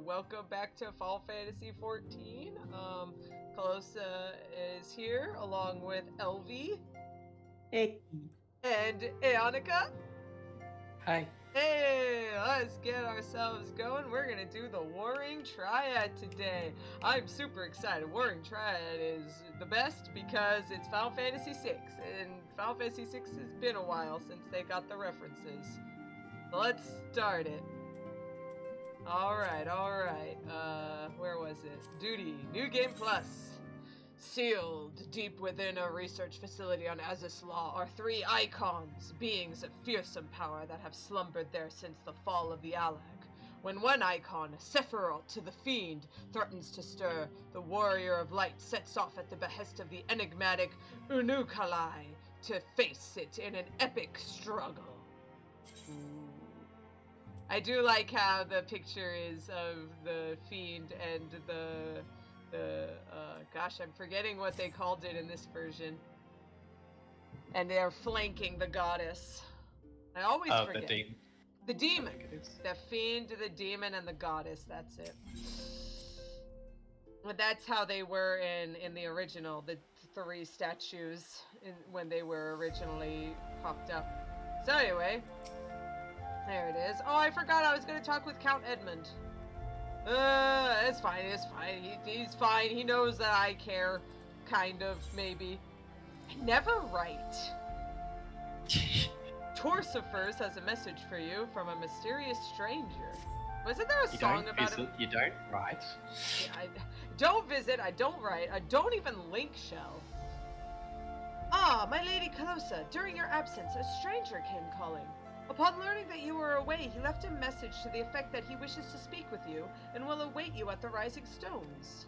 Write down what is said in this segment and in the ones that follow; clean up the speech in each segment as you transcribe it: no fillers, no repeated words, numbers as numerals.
welcome back to Fall Fantasy 14. Calosa is here along with Elvie. Hey. And Eonica. Hi. Hey, let's get ourselves going. We're gonna do the Warring Triad today. I'm super excited. Warring Triad is the best because it's Final Fantasy VI, and Final Fantasy VI has been a while since they got the references. So let's start it. Alright. Where was it? Duty. New Game Plus. Sealed deep within a research facility on Azys Lla are 3 Eikons, beings of fearsome power that have slumbered there since the fall of the Allagan. When one Eikon, Sephiroth the Fiend, threatens to stir, the Warrior of Light sets off at the behest of the enigmatic Unukalhai to face it in an epic struggle. I do like how the picture is of the Fiend and gosh, I'm forgetting what they called it in this version. And they're flanking the goddess. I always forget. The demon. The Fiend, the demon, and the goddess, that's it. But that's how they were in the original, the 3 statues when they were originally popped up. So anyway, there it is. Oh, I forgot I was going to talk with Count Edmund. It's fine. He's fine. He knows that I care. Kind of, maybe. I never write. Torsifers has a message for you from a mysterious stranger. Wasn't there a song about him? You don't write. Yeah, I don't visit, I don't write, I don't even link shell. Ah, my lady Calosa, during your absence, a stranger came calling. Upon learning that you were away, he left a message to the effect that he wishes to speak with you and will await you at the Rising Stones.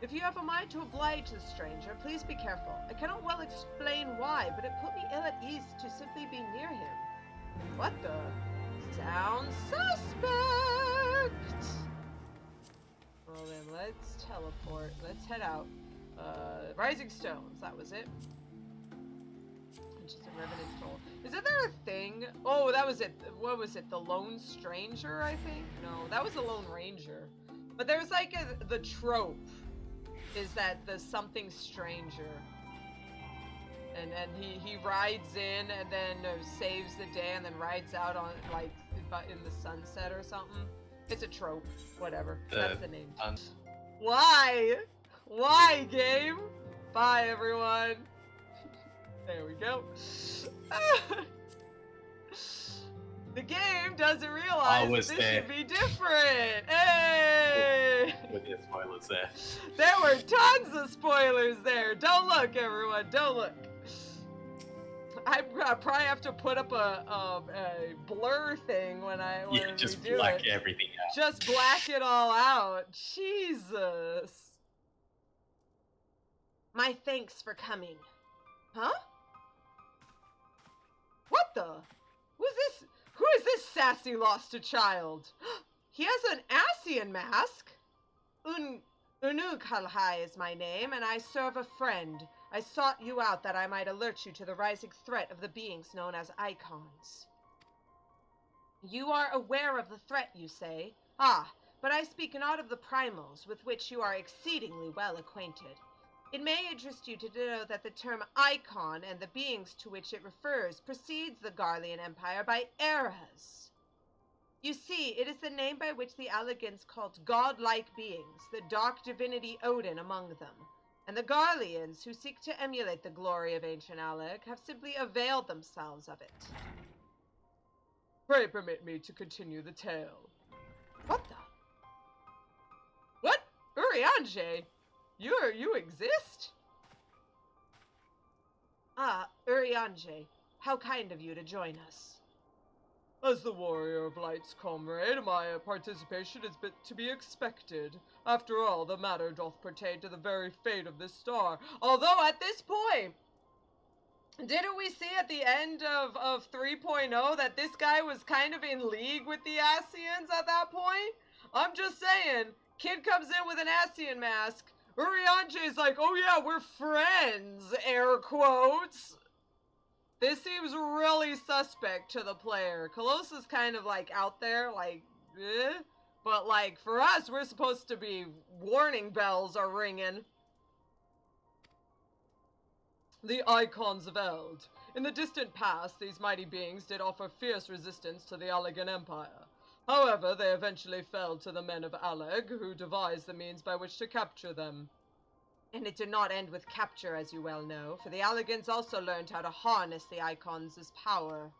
If you have a mind to oblige the stranger, please be careful. I cannot well explain why, but it put me ill at ease to simply be near him. What the? Sounds suspect! Well then, let's teleport. Let's head out. Rising Stones, that was it. Which is a Revenant's Toll. Isn't there a thing? Oh, that was it. What was it? The Lone Stranger, I think? No, that was the Lone Ranger. But there's like the trope is that the something stranger. And he rides in and then saves the day and then rides out on like in the sunset or something. It's a trope. Whatever. That's the name. Why? Why, game? Bye, everyone. There we go. The game doesn't realize this should be different. Hey! With the spoilers there. There were tons of spoilers there. Don't look, everyone. Don't look. I probably have to put up a blur thing when just we do black it. everything out. Just black it all out. Jesus. My thanks for coming. Huh? What the? Who's this? Who is this sassy lost child? He has an Ascian mask. Unukalhai is my name, and I serve a friend. I sought you out that I might alert you to the rising threat of the beings known as Eikons. You are aware of the threat, you say? Ah, but I speak not of the primals, with which you are exceedingly well acquainted. It may interest you to know that the term Eikon and the beings to which it refers precedes the Garlean Empire by eras. You see, it is the name by which the Allagans called godlike beings, the dark divinity Odin among them. And the Garleans, who seek to emulate the glory of ancient Allag, have simply availed themselves of it. Pray permit me to continue the tale. What the? What? Urianger? You exist? Ah, Urianger, how kind of you to join us. As the Warrior of Light's comrade, my participation is but to be expected. After all, the matter doth pertain to the very fate of this star. Although at this point, didn't we see at the end of 3.0 that this guy was kind of in league with the Ascians at that point? I'm just saying, kid comes in with an Ascian mask. Urianger's like, oh yeah, we're friends, air quotes. This seems really suspect to the player. Calosa's kind of like out there, like, eh? But, like, for us, we're supposed to be warning bells are ringing. The Eikons of Eld. In the distant past, these mighty beings did offer fierce resistance to the Allagan Empire. However, they eventually fell to the men of Allag, who devised the means by which to capture them. And it did not end with capture, as you well know, for the Allagans also learned how to harness the Eikons' power.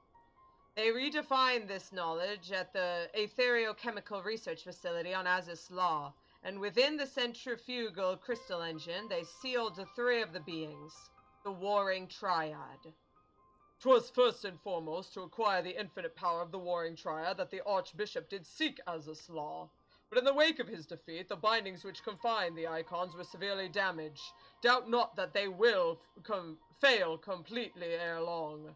They redefined this knowledge at the Ethereochemical Research Facility on Azys Lla, and within the centrifugal crystal engine, they sealed the three of the beings, the Warring Triad. 'Twas first and foremost to acquire the infinite power of the Warring Triad that the archbishop did seek Azys Lla. But in the wake of his defeat, the bindings which confined the Eikons were severely damaged. Doubt not that they will fail completely ere long.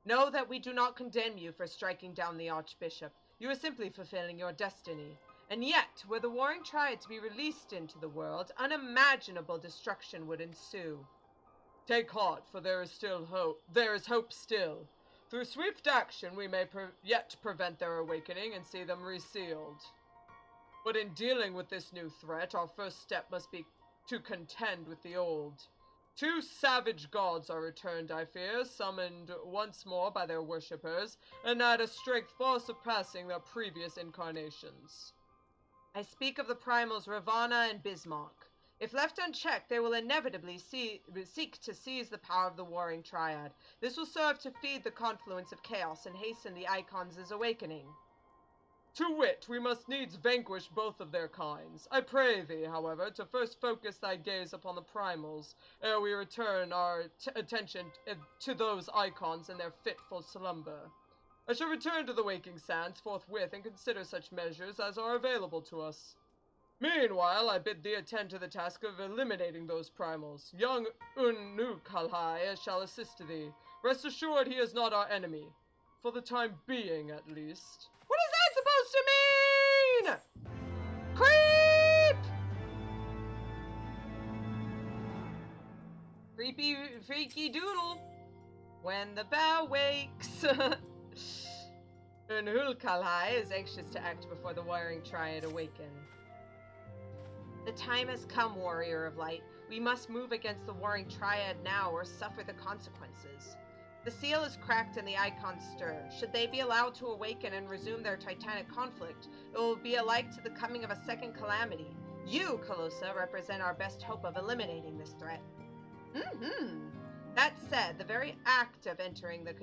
Know that we do not condemn you for striking down the archbishop. You are simply fulfilling your destiny. And yet, were the Warring Triad to be released into the world, unimaginable destruction would ensue. Take heart, for there is still hope. There is hope still. Through swift action, we may yet prevent their awakening and see them resealed. But in dealing with this new threat, our first step must be to contend with the old. 2 savage gods are returned, I fear, summoned once more by their worshippers, and at a strength far surpassing their previous incarnations. I speak of the primals Ravana and Bismarck. If left unchecked, they will inevitably seek to seize the power of the Warring Triad. This will serve to feed the confluence of chaos and hasten the Eikons' awakening. To wit, we must needs vanquish both of their kinds. I pray thee, however, to first focus thy gaze upon the primals, ere we return our attention to those Eikons in their fitful slumber. I shall return to the waking sands forthwith and consider such measures as are available to us. Meanwhile, I bid thee attend to the task of eliminating those primals. Young Unukalhai shall assist thee. Rest assured he is not our enemy. For the time being, at least. What is that supposed to mean? Creep! Creepy, freaky doodle. When the bell wakes. Unukalhai is anxious to act before the Warring Triad awaken. The time has come, warrior of light. We must move against the Warring Triad now or suffer the consequences. The seal is cracked and the Eikons stir. Should they be allowed to awaken and resume their titanic conflict, it will be alike to the coming of a second calamity. You, Calosa, represent our best hope of eliminating this threat. That said, the very act of entering the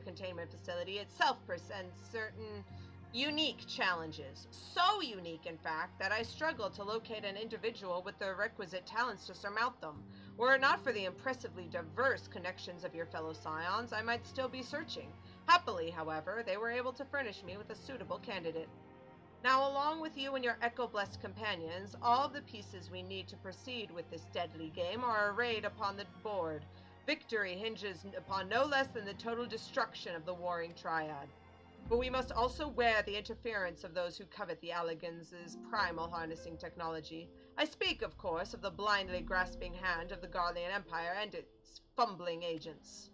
containment facility itself presents certain unique challenges. So unique, in fact, that I struggle to locate an individual with the requisite talents to surmount them. Were it not for the impressively diverse connections of your fellow scions, I might still be searching. Happily, however, they were able to furnish me with a suitable candidate. Now, along with you and your echo-blessed companions, all of the pieces we need to proceed with this deadly game are arrayed upon the board. Victory hinges upon no less than the total destruction of the Warring Triad. But we must also wear the interference of those who covet the Allagans' primal harnessing technology. I speak, of course, of the blindly grasping hand of the Garlean Empire and its fumbling agents.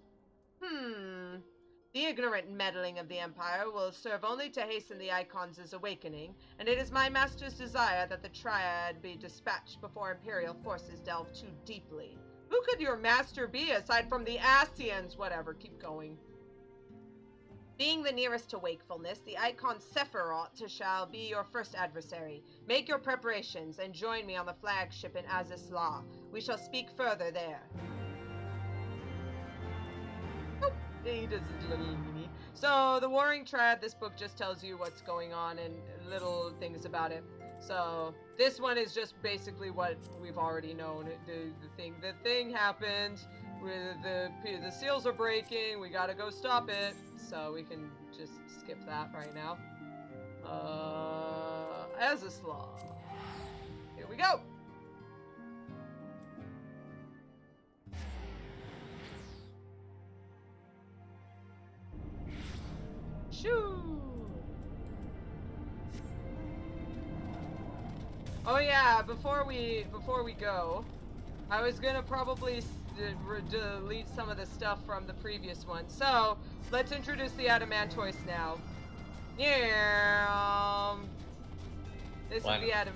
The ignorant meddling of the Empire will serve only to hasten the Eikons' awakening, and it is my master's desire that the Triad be dispatched before Imperial forces delve too deeply. Who could your master be, aside from the Asians? Whatever, keep going. Being the nearest to wakefulness, the Eikon Sephiroth shall be your first adversary. Make your preparations and join me on the flagship in Azys Lla. We shall speak further there. Oh, he does his little mini. So, the Warring Triad, this book just tells you what's going on and little things about it. So, this one is just basically what we've already known. The thing happened. The seals are breaking. We gotta go stop it. So we can just skip that right now. Azys Lla. Here we go. Shoo. Oh yeah, before we go, I was gonna probably delete some of the stuff from the previous one. So, let's introduce the Adamantoise now. Yeah. This Why is the not? Adam.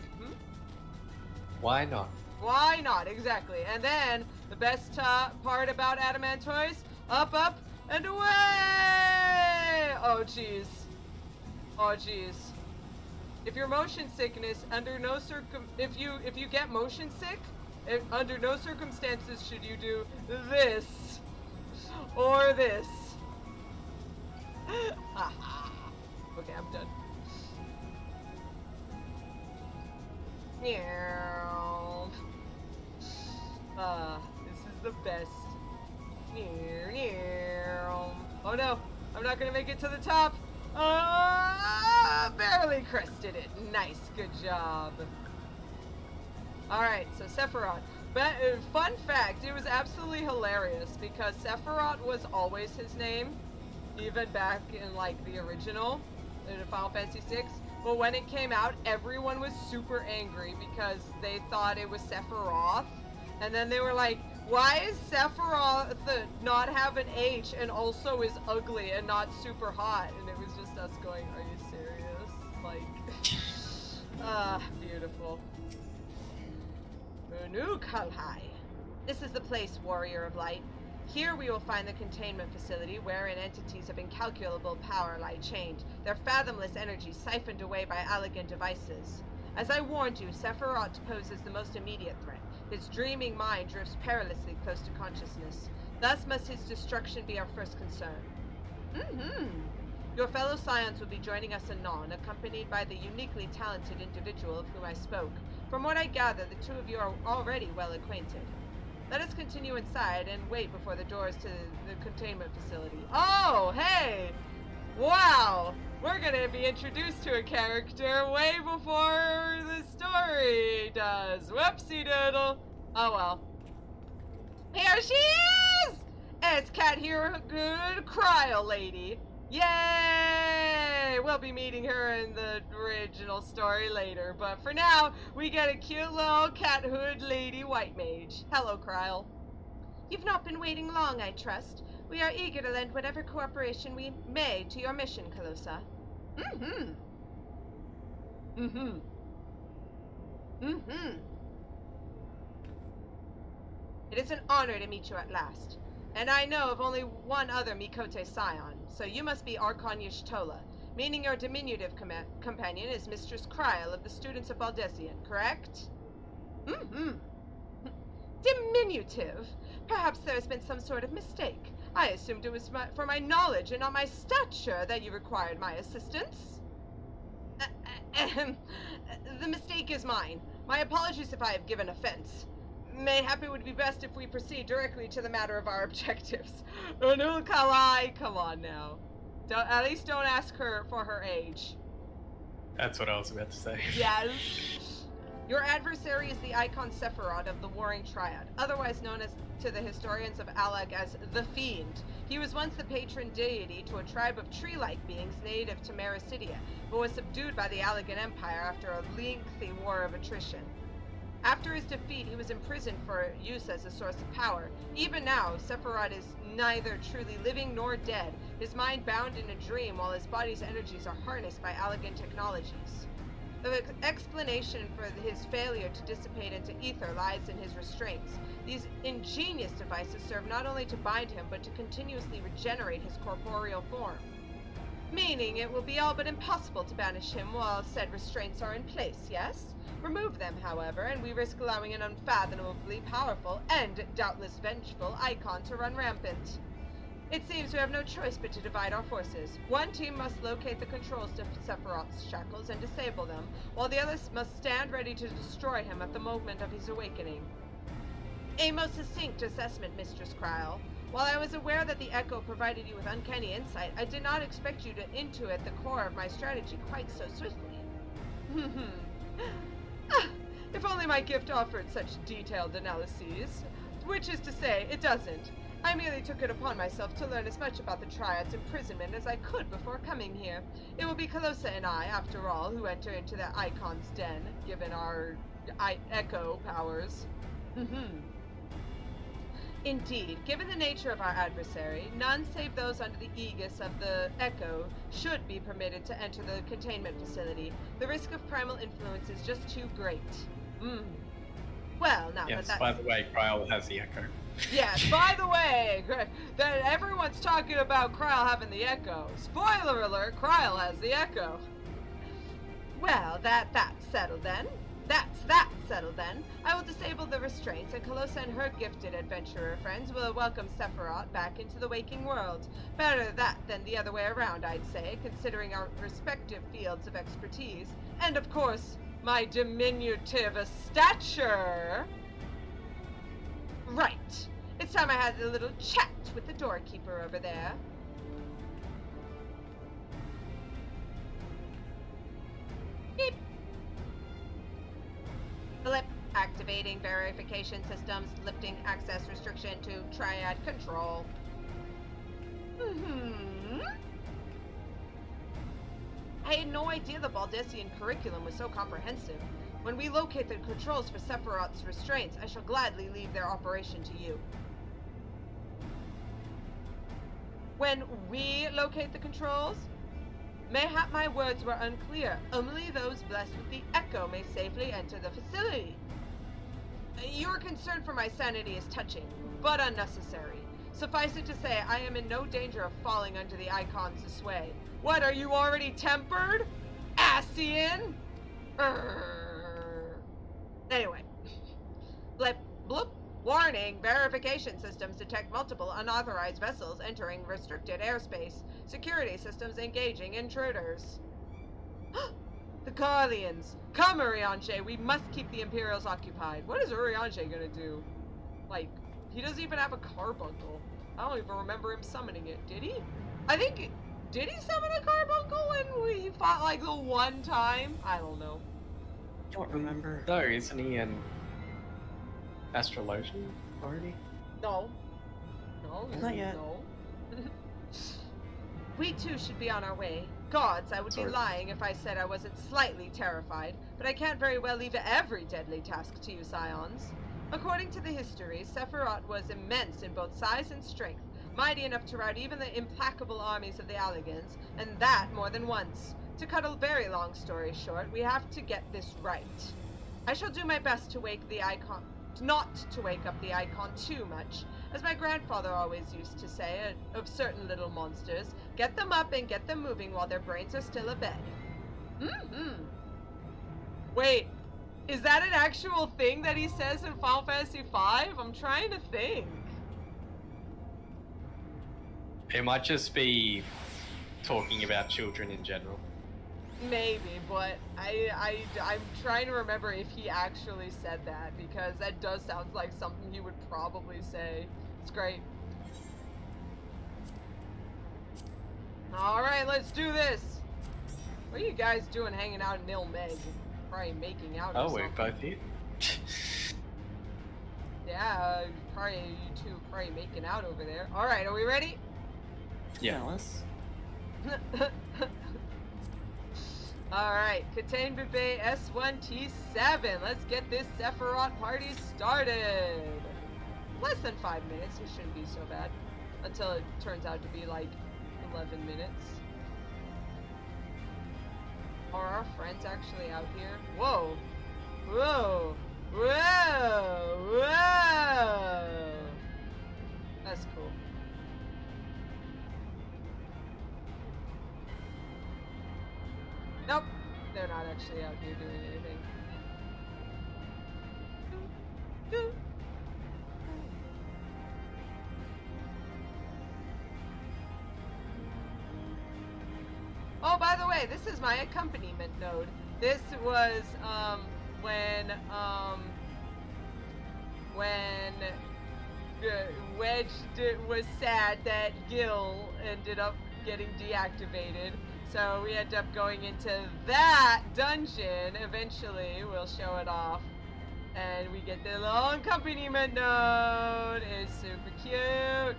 Why not? Why not? Exactly. And then the best part about Adamantoise: up, up, and away. Oh jeez. Oh jeez. If you're motion sickness, under no if you get motion sick, under no circumstances should you do this or this. Okay, I'm done. This is the best. Oh no, I'm not gonna make it to the top. Barely crested it. Nice, good job. Alright, so Sephiroth. But, fun fact, it was absolutely hilarious because Sephiroth was always his name, even back in like the original, in Final Fantasy VI. But when it came out, everyone was super angry because they thought it was Sephiroth. And then they were like, why is Sephiroth not have an H and also is ugly and not super hot? And it was just us going, are you serious? Like, beautiful. Unukalhai. This is the place, warrior of light. Here we will find the containment facility wherein entities of incalculable power lie chained, their fathomless energy siphoned away by Allagan devices. As I warned you, Sephiroth poses the most immediate threat. His dreaming mind drifts perilously close to consciousness. Thus must his destruction be our first concern. Your fellow scions will be joining us anon, accompanied by the uniquely talented individual of whom I spoke. From what I gather, the two of you are already well acquainted. Let us continue inside and wait before the doors to the containment facility. Oh, hey! Wow! We're gonna be introduced to a character way before the story does. Whoopsie doodle. Oh well. Here she is! It's Cat Here Good Cryo Lady. Yay! We'll be meeting her in the original story later, but for now, we get a cute little cat hood lady white mage. Hello, Kryle. You've not been waiting long, I trust. We are eager to lend whatever cooperation we may to your mission, Calosa. It is an honor to meet you at last. And I know of only one other Mikote scion, so you must be Archon Y'shtola, meaning your diminutive companion is Mistress Kryle of the Students of Baldesian, correct? Diminutive? Perhaps there has been some sort of mistake. I assumed it was for my knowledge and not my stature that you required my assistance. The mistake is mine. My apologies if I have given offense. Mayhap it would be best if we proceed directly to the matter of our objectives. Unukalhai, come on now. At least don't ask her for her age. That's what I was about to say. Yes. Your adversary is the Eikons Sephiroth of the Warring Triad, otherwise known to the historians of Allagan as the Fiend. He was once the patron deity to a tribe of tree-like beings native to Mericidia, but was subdued by the Allagan Empire after a lengthy war of attrition. After his defeat, he was imprisoned for use as a source of power. Even now, Sephiroth is neither truly living nor dead, his mind bound in a dream while his body's energies are harnessed by Allagan technologies. The explanation for his failure to dissipate into ether lies in his restraints. These ingenious devices serve not only to bind him, but to continuously regenerate his corporeal form. Meaning it will be all but impossible to banish him while said restraints are in place, yes? Remove them, however, and we risk allowing an unfathomably powerful and doubtless vengeful Eikon to run rampant. It seems we have no choice but to divide our forces. One team must locate the controls to Sephiroth's shackles and disable them, while the others must stand ready to destroy him at the moment of his awakening. A most succinct assessment, Mistress Kryle. While I was aware that the Echo provided you with uncanny insight, I did not expect you to intuit the core of my strategy quite so swiftly. If only my gift offered such detailed analyses. Which is to say, it doesn't. I merely took it upon myself to learn as much about the Triad's imprisonment as I could before coming here. It will be Calosa and I, after all, who enter into the Eikon's den, given our Echo powers. Indeed, given the nature of our adversary, none save those under the aegis of the Echo should be permitted to enter the containment facility. The risk of primal influence is just too great. Well, now Yes, that by the way, Kryle has the Echo. Yes, by the way, that everyone's talking about Kryle having the Echo. Spoiler alert, Kryle has the Echo. Well, that's settled then. That's settled then. I will disable the restraints, and Calosa and her gifted adventurer friends will welcome Sephiroth back into the waking world. Better that than the other way around, I'd say, considering our respective fields of expertise. And of course, my diminutive stature. Right. It's time I had a little chat with the doorkeeper over there. Beep. Blip. Activating verification systems, lifting access restriction to Triad control. I had no idea the Baldessian curriculum was so comprehensive. When we locate the controls for Sephiroth's restraints, I shall gladly leave their operation to you. When we locate the controls? Mayhap my words were unclear. Only those blessed with the Echo may safely enter the facility. Your concern for my sanity is touching, but unnecessary. Suffice it to say, I am in no danger of falling under the Eikons' sway. What, are you already tempered? Asian? Anyway. Blip, bloop. Warning, verification systems detect multiple unauthorized vessels entering restricted airspace. Security systems engaging intruders. The Carlians. Come, Urianger, we must keep the Imperials occupied. What is Urianger gonna do? Like, he doesn't even have a carbuncle. I don't even remember him summoning it. Did he? Did he summon a carbuncle when we fought, like, the one time? I don't know. Don't remember. No, isn't he an astrologian already? No. No. Not yet. No. We too should be on our way. Gods, I would be lying if I said I wasn't slightly terrified, but I can't very well leave every deadly task to you, Scions. According to the history, Sephiroth was immense in both size and strength, mighty enough to rout even the implacable armies of the Allagans, and that more than once. To cut a very long story short, we have to get this right. I shall do my best to wake the Eikon, not to wake up the Eikon too much. As my grandfather always used to say of certain little monsters, get them up and get them moving while their brains are still abed. Wait, is that an actual thing that he says in Final Fantasy V? I'm trying to think. It might just be talking about children in general. Maybe, but I'm trying to remember if he actually said that, because that does sound like something he would probably say. It's great. Alright, let's do this! What are you guys doing hanging out in Il Meg? Probably making out or Oh, something. we're both here? Yeah, probably you two probably making out over there. Alright, are we ready? Yeah. Jealous. Alright, Containment Bay S1T7. Let's get this Sephiroth party started. Less than 5 minutes, it shouldn't be so bad. Until it turns out to be like 11 minutes. Are our friends actually out here? Whoa! Whoa! Whoa! Whoa! That's cool. Nope, they're not actually out here doing anything. Oh, by the way, this is my accompaniment node. This was when Wedge was sad that Gil ended up getting deactivated. So we end up going into that dungeon. Eventually, we'll show it off. And we get the little accompaniment node. It's super cute.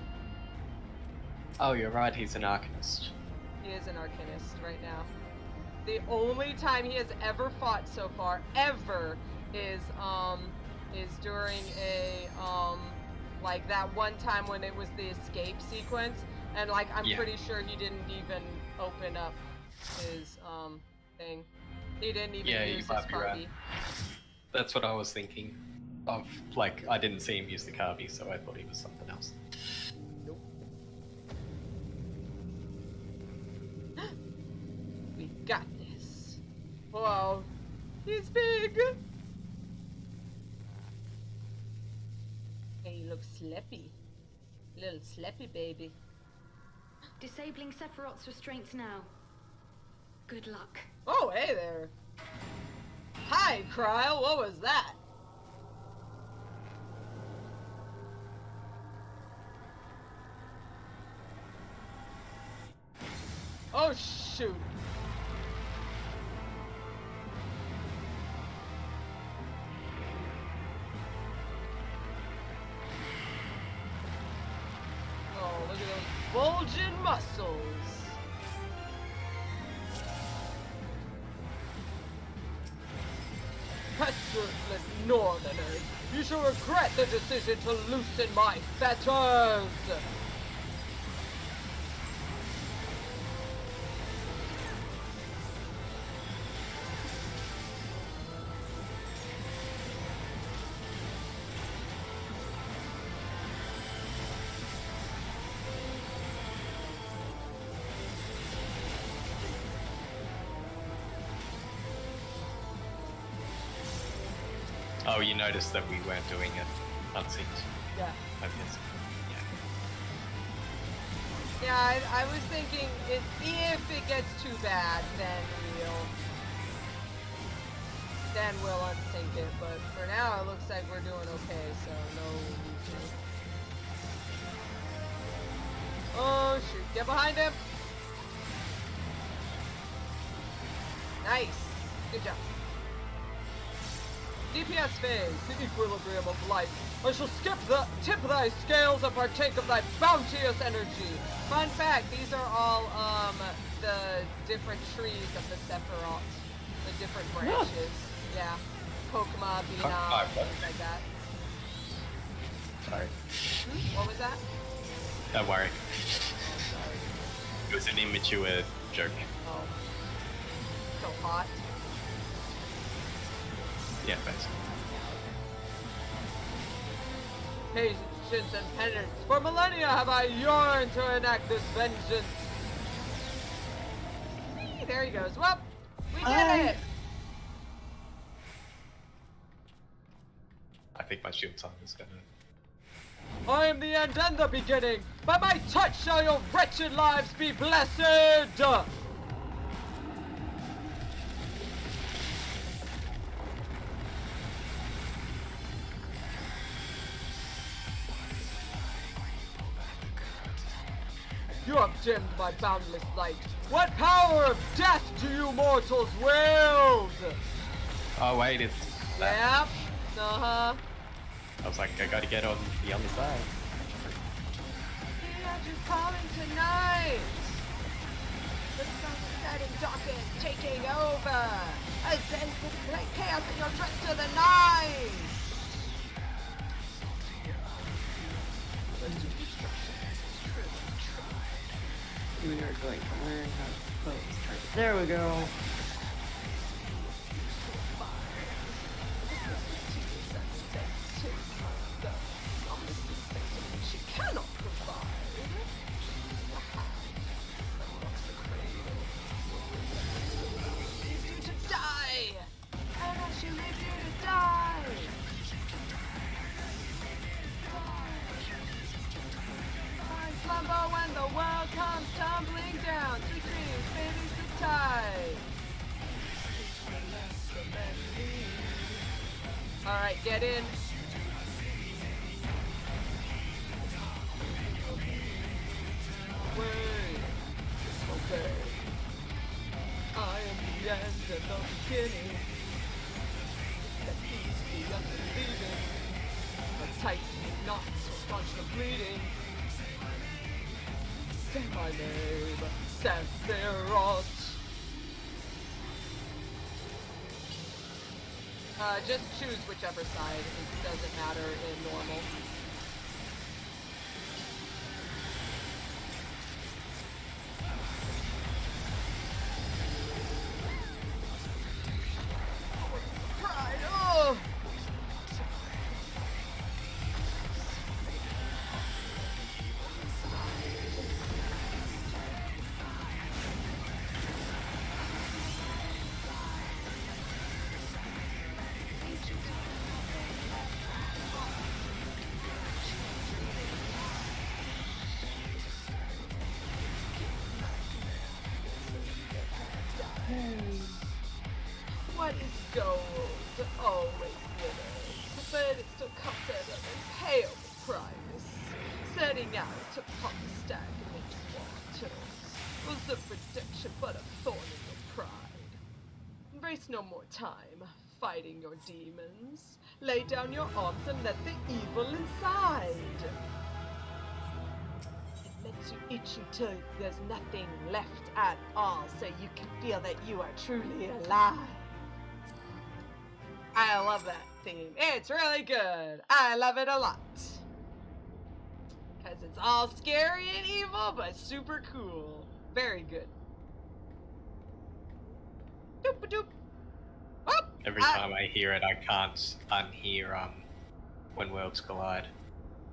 Oh, you're right, he's an arcanist. He is an arcanist right now. The only time he has ever fought so far, ever, is during a, Like that one time when it was the escape sequence, and like I'm pretty sure he didn't even open up his thing. He didn't even use his Carby. Right. That's what I was thinking of. Like, I didn't see him use the Carby, so I thought he was something else. Nope. We got this. Whoa, he's big. Hey, you look sleepy. Little sleepy baby. Disabling Sephiroth's restraints now. Good luck. Oh, hey there. Hi, Kryle. What was that? Oh, shoot. Oh, look at those bulging muscles. Pestilent Northerners, you shall regret the decision to loosen my fetters! Oh, you noticed that we weren't doing it unsynced. Yeah. I guess. Yeah, I was thinking if it gets too bad, then we'll unsync it. But for now, it looks like we're doing okay, so no need to. Oh shoot! Get behind him! Nice. Good job. DPS phase, the equilibrium of life. I shall tip thy scales and partake of thy bounteous energy. Fun fact, these are all the different trees of the Sephiroth. The different branches. Yeah. Pokemon, Bina, things like that. Sorry. What was that? Don't worry. It was an immature joke. Oh. So hot. Yeah, basically. Patience and penance. For millennia have I yearned to enact this vengeance. Whee, there he goes. Well, we did it! I think my shield time is gonna... I am the end and the beginning. By my touch shall your wretched lives be blessed! You have dimmed my boundless light. What power of death do you mortals wield? Oh wait, it's that. Yep. Uh-huh. I was like, I gotta get on the other side. Yeah, just calling tonight. The sunsetting docket is taking over. I sense the chaos in your dress to the nines. We are going to learn how to pose. There we go. She cannot provide. Leave you to die. And I shall leave you to die. Slumber when the world comes tumbling down. Sweet dreams, babies the tide. Alright, get in. Wait. Okay. I am the end and the beginning. Let peace be unbelieving. The tightening knots will staunch the bleeding. Say my name, Sephiroth. Just choose whichever side. It doesn't matter in normal. What is gold always glitters, but it still comes at an impale price. Setting out to pop the stagnant waters was the prediction but a thorn in your pride. Waste no more time fighting your demons. Lay down your arms and let the evil inside. It makes you itchy till there's nothing left at all, so you can feel that you are truly alive. I love that theme. It's really good. I love it a lot. Because it's all scary and evil, but super cool. Very good. Doop-a-doop. Oh, Every time I hear it, I can't unhear When Worlds Collide.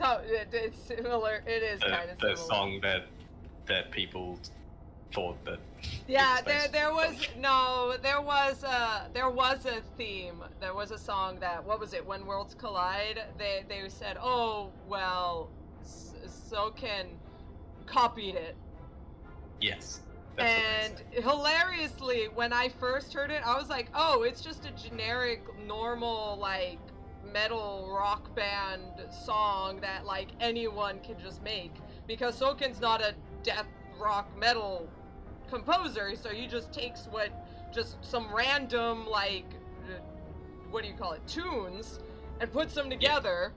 Oh, it's similar. It is kind of similar. The song that people thought that. Yeah, there was a theme. There was a song that, what was it? When Worlds Collide. They said, oh well, Soken copied it. Yes. And hilariously, when I first heard it, I was like, oh, it's just a generic, normal, like, metal rock band song that, like, anyone can just make. Because Soken's not a death rock metal composer, so he just takes just some random, like, what do you call it, tunes, and puts them together.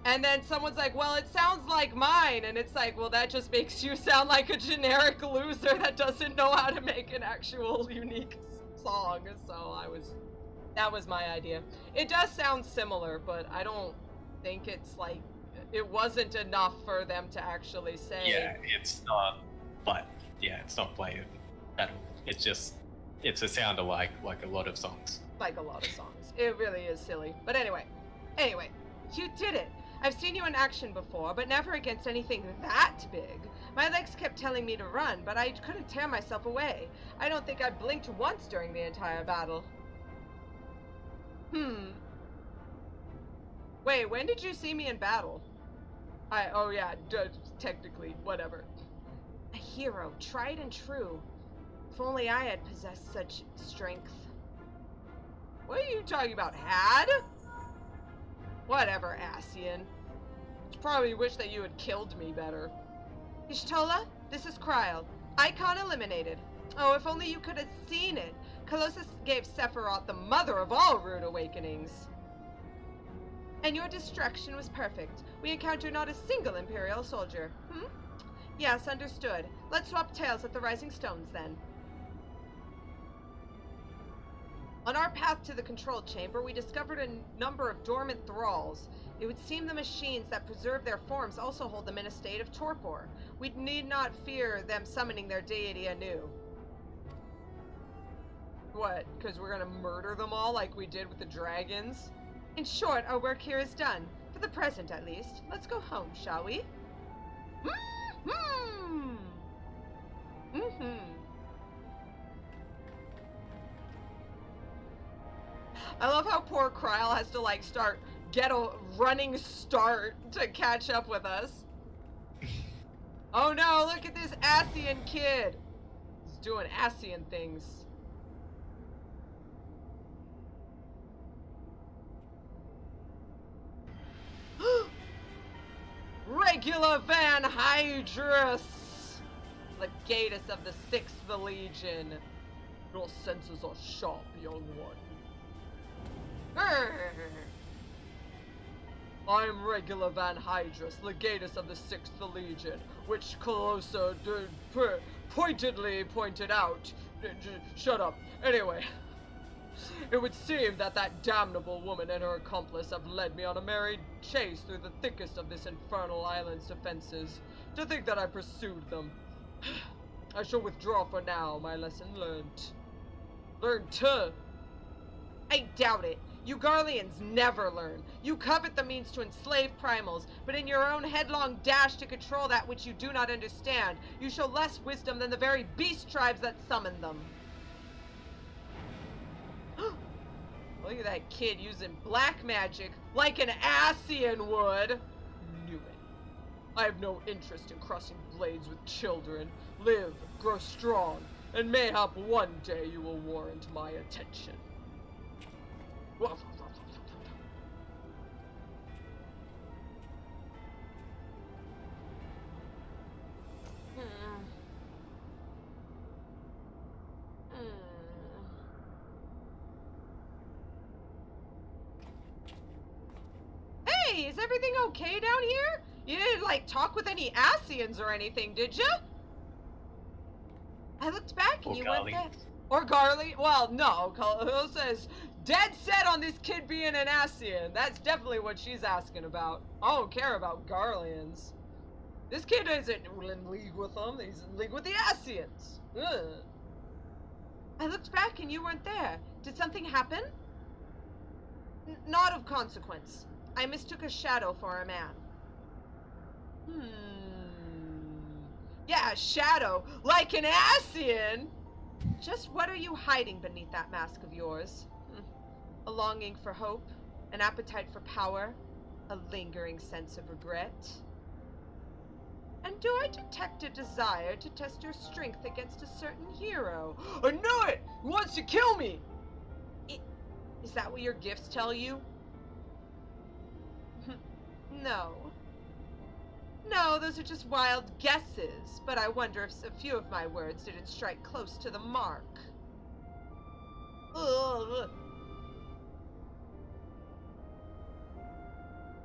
And then someone's like, well, it sounds like mine. And it's like, well, that just makes you sound like a generic loser that doesn't know how to make an actual unique song. So that was my idea. It does sound similar, but I don't think it's like, it wasn't enough for them to actually say. Yeah, it's not, but yeah, it's not playing at all. It's a sound alike, like a lot of songs. Like a lot of songs. It really is silly. But anyway, you did it. I've seen you in action before, but never against anything that big. My legs kept telling me to run, but I couldn't tear myself away. I don't think I blinked once during the entire battle. Wait, when did you see me in battle? Oh yeah, technically, whatever. A hero, tried and true. If only I had possessed such strength. What are you talking about, had? Whatever, Asian. Probably wish that you had killed me better. Y'shtola, this is Kryl. Eikon eliminated. Oh, if only you could have seen it. Calosa gave Sephiroth the mother of all rude awakenings. And your destruction was perfect. We encountered not a single Imperial soldier. Yes, understood. Let's swap tails at the Rising Stones, then. On our path to the control chamber, we discovered a number of dormant thralls. It would seem the machines that preserve their forms also hold them in a state of torpor. We need not fear them summoning their deity anew. What, because we're gonna murder them all like we did with the dragons? In short, our work here is done. For the present, at least. Let's go home, shall we? I love how poor Kryl has to, like, get a running start to catch up with us. Oh no, look at this Asian kid. He's doing Asian things. Regular Van Hydrus, Legatus of the 6th Legion. Your senses are sharp, young one. I'm Regular Van Hydrus, Legatus of the 6th Legion, which Calosa pointedly pointed out. Shut up. Anyway, it would seem that damnable woman and her accomplice have led me on a merry chase through the thickest of this infernal island's defenses. To think that I pursued them. I shall withdraw for now, my lesson learned. Learned to. I doubt it. You Garleans never learn. You covet the means to enslave primals, but in your own headlong dash to control that which you do not understand, you show less wisdom than the very beast tribes that summon them. Look at that kid using black magic like an Asian would. Knew it. I have no interest in crossing blades with children. Live, grow strong, and mayhap one day you will warrant my attention. Hey, is everything okay down here? You didn't, like, talk with any Asians or anything, did you? I looked back and Or you Garly. weren't there. Or Garly? Well, no. Calosa is dead set on this kid being an Asian. That's definitely what she's asking about. I don't care about Garlians. This kid isn't in league with them. He's in league with the Asians. Ugh. I looked back and you weren't there. Did something happen? Not of consequence. I mistook a shadow for a man. Yeah, a shadow. Like an Asian! Just what are you hiding beneath that mask of yours? A longing for hope? An appetite for power? A lingering sense of regret? And do I detect a desire to test your strength against a certain hero? I knew it! He wants to kill me! Is that what your gifts tell you? No. No, those are just wild guesses, but I wonder if a few of my words didn't strike close to the mark. Ugh.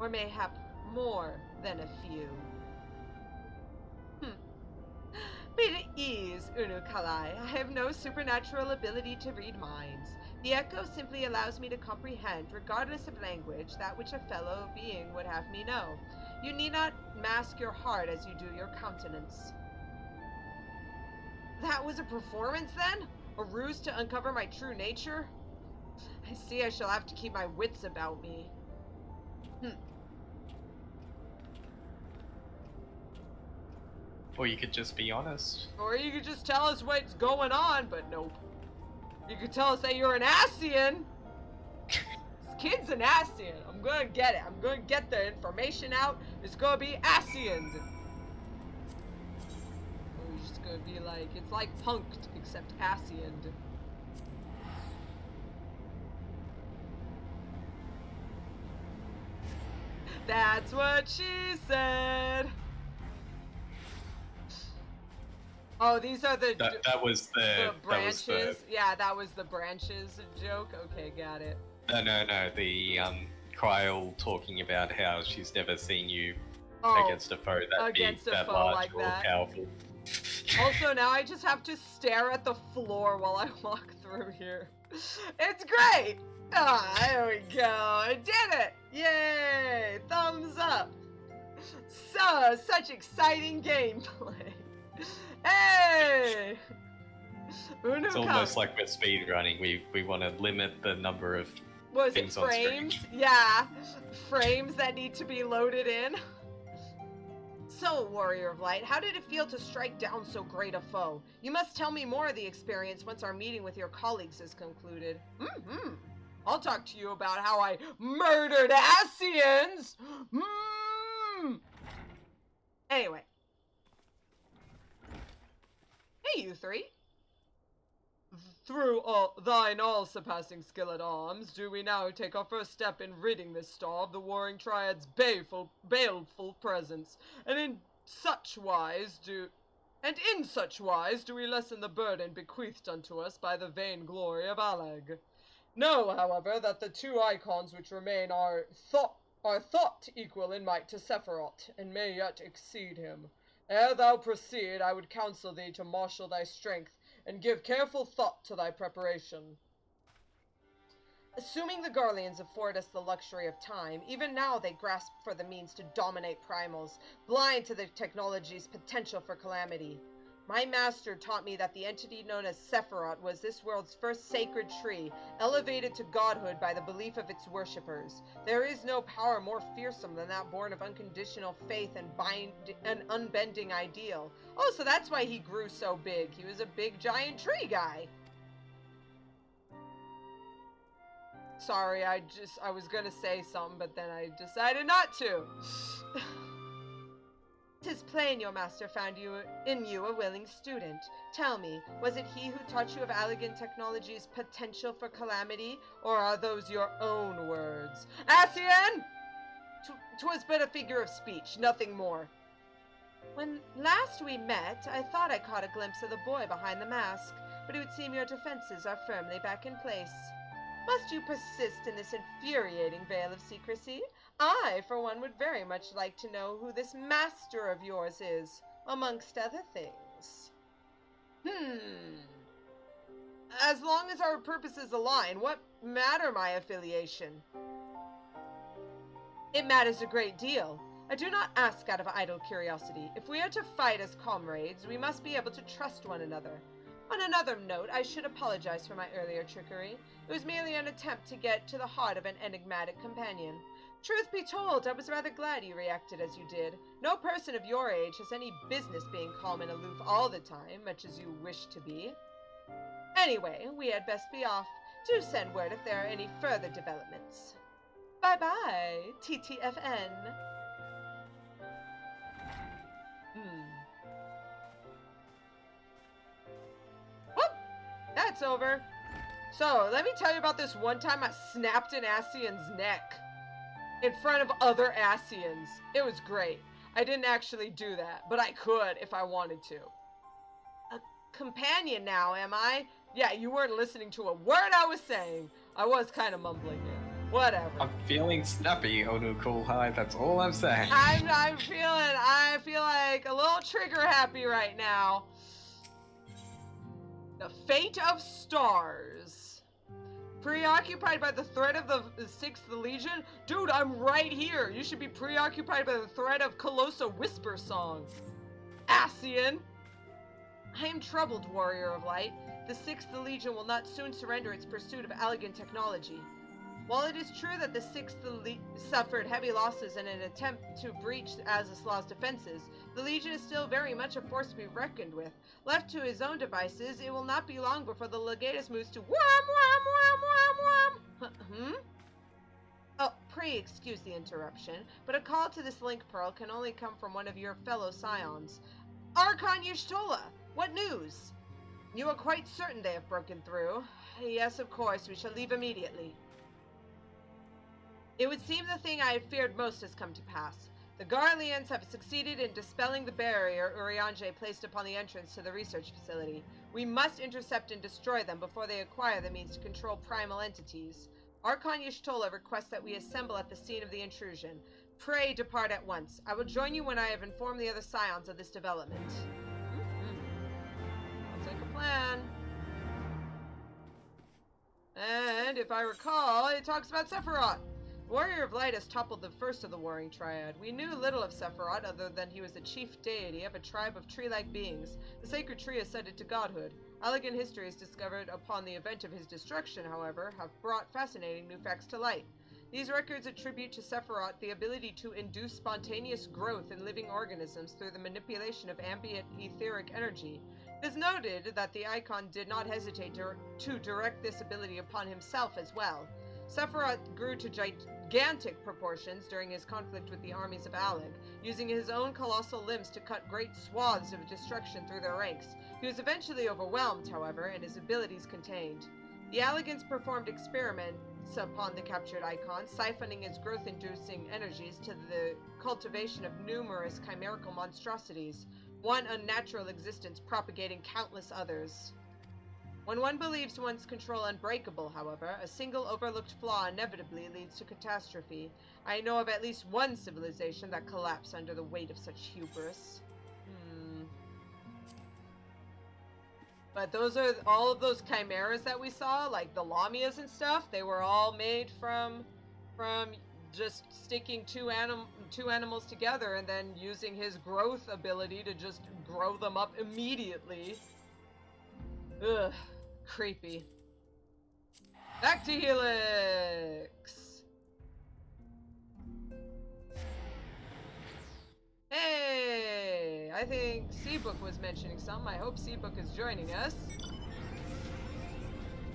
Or mayhap more than a few. Be at ease, Unukalhai. I have no supernatural ability to read minds. The echo simply allows me to comprehend, regardless of language, that which a fellow being would have me know. You need not mask your heart as you do your countenance. That was a performance, then? A ruse to uncover my true nature? I see I shall have to keep my wits about me. Or you could just be honest. Or you could just tell us what's going on, but nope. You could tell us that you're an Asian. This kid's an Asian. I'm gonna get it. I'm gonna get the information out. It's gonna be Asian. Or it's just gonna be like, it's like Punked, except Asian. That's what she said. Oh, these are the That was the branches. That was Yeah, that was the branches joke. Okay, got it. no. The Kryl talking about how she's never seen you Oh, against a foe against a that foe large like or that. powerful. Also, now I just have to stare at the floor while I walk through here. It's great! Ah, there we go. I did it! Yay! Thumbs up! Such exciting gameplay. Hey! It's almost like we're speedrunning. We want to limit the number of Was it things on frames? screen. Yeah. Frames that need to be loaded in. So, Warrior of Light, how did it feel to strike down so great a foe? You must tell me more of the experience once our meeting with your colleagues is concluded. I'll talk to you about how I murdered Asians! Anyway. Hey, you three. Through thine all-surpassing skill at arms, do we now take our first step in ridding this star of the Warring Triad's baleful presence, and in such wise do we lessen the burden bequeathed unto us by the vain glory of Allagan. Know, however, that the two Eikons which remain are thought equal in might to Sephiroth, and may yet exceed him. Ere thou proceed, I would counsel thee to marshal thy strength, and give careful thought to thy preparation. Assuming the Garleans afford us the luxury of time, even now they grasp for the means to dominate primals, blind to the technology's potential for calamity. My master taught me that the entity known as Sephiroth was this world's first sacred tree, elevated to godhood by the belief of its worshippers. There is no power more fearsome than that born of unconditional faith and unbending ideal. Oh, so that's why he grew so big. He was a big giant tree guy. Sorry, I was gonna say something, but then I decided not to. 'Tis plain your master found in you a willing student. Tell me, was it he who taught you of Allagan technology's potential for calamity, or are those your own words? Asien! 'Twas but a figure of speech, nothing more. When last we met, I thought I caught a glimpse of the boy behind the mask, but it would seem your defenses are firmly back in place. Must you persist in this infuriating veil of secrecy? I, for one, would very much like to know who this master of yours is, amongst other things. As long as our purposes align, what matter my affiliation? It matters a great deal. I do not ask out of idle curiosity. If we are to fight as comrades, we must be able to trust one another. On another note, I should apologize for my earlier trickery. It was merely an attempt to get to the heart of an enigmatic companion. Truth be told, I was rather glad you reacted as you did. No person of your age has any business being calm and aloof all the time, much as you wish to be. Anyway, we had best be off. Do send word if there are any further developments. Bye-bye, TTFN. Whoop! That's over. So, let me tell you about this one time I snapped an Asian's neck in front of other Asians. It was great. I didn't actually do that, but I could if I wanted to. A companion now, am I? Yeah, you weren't listening to a word I was saying. I was kind of mumbling it. Whatever. I'm feeling snappy, Unukalhai, that's all I'm saying. I feel like a little trigger happy right now. The fate of stars. Preoccupied by the threat of the 6th Legion? Dude, I'm right here. You should be preoccupied by the threat of Calosa Whispersong. Asian. I am troubled, warrior of light. The 6th Legion will not soon surrender its pursuit of Allagan technology. While it is true that the 6th suffered heavy losses in an attempt to breach Azys Lla's defenses, the Legion is still very much a force to be reckoned with. Left to his own devices, it will not be long before the Legatus moves to Oh, pray excuse the interruption, but a call to this link pearl can only come from one of your fellow scions. Eikons Lla, what news? You are quite certain they have broken through? Yes, of course, we shall leave immediately. It would seem the thing I had feared most has come to pass. The Garleans have succeeded in dispelling the barrier Urianger placed upon the entrance to the research facility. We must intercept and destroy them before they acquire the means to control primal entities. Eikons Lla requests that we assemble at the scene of the intrusion. Pray depart at once. I will join you when I have informed the other scions of this development. Sounds like a plan. And if I recall, it talks about Sephiroth. Warrior of Light has toppled the first of the Warring Triad. We knew little of Sephiroth other than he was the chief deity of a tribe of tree-like beings. The sacred tree ascended to godhood. Allagan histories discovered upon the event of his destruction, however, have brought fascinating new facts to light. These records attribute to Sephiroth the ability to induce spontaneous growth in living organisms through the manipulation of ambient etheric energy. It is noted that the Eikon did not hesitate to direct this ability upon himself as well. Sephiroth grew to gigantic proportions during his conflict with the armies of Allagan, using his own colossal limbs to cut great swaths of destruction through their ranks. He was eventually overwhelmed, however, and his abilities contained. The Allagans performed experiments upon the captured Eikon, siphoning his growth-inducing energies to the cultivation of numerous chimerical monstrosities, one unnatural existence propagating countless others. When one believes one's control unbreakable, however, a single overlooked flaw inevitably leads to catastrophe. I know of at least one civilization that collapsed under the weight of such hubris. But those are all of those chimeras that we saw, like the Lamias and stuff. They were all made from just sticking two animals together and then using his growth ability to just grow them up immediately. Ugh, creepy. Back to Helix. Hey, I think Seabook was mentioning something. I hope Seabook is joining us.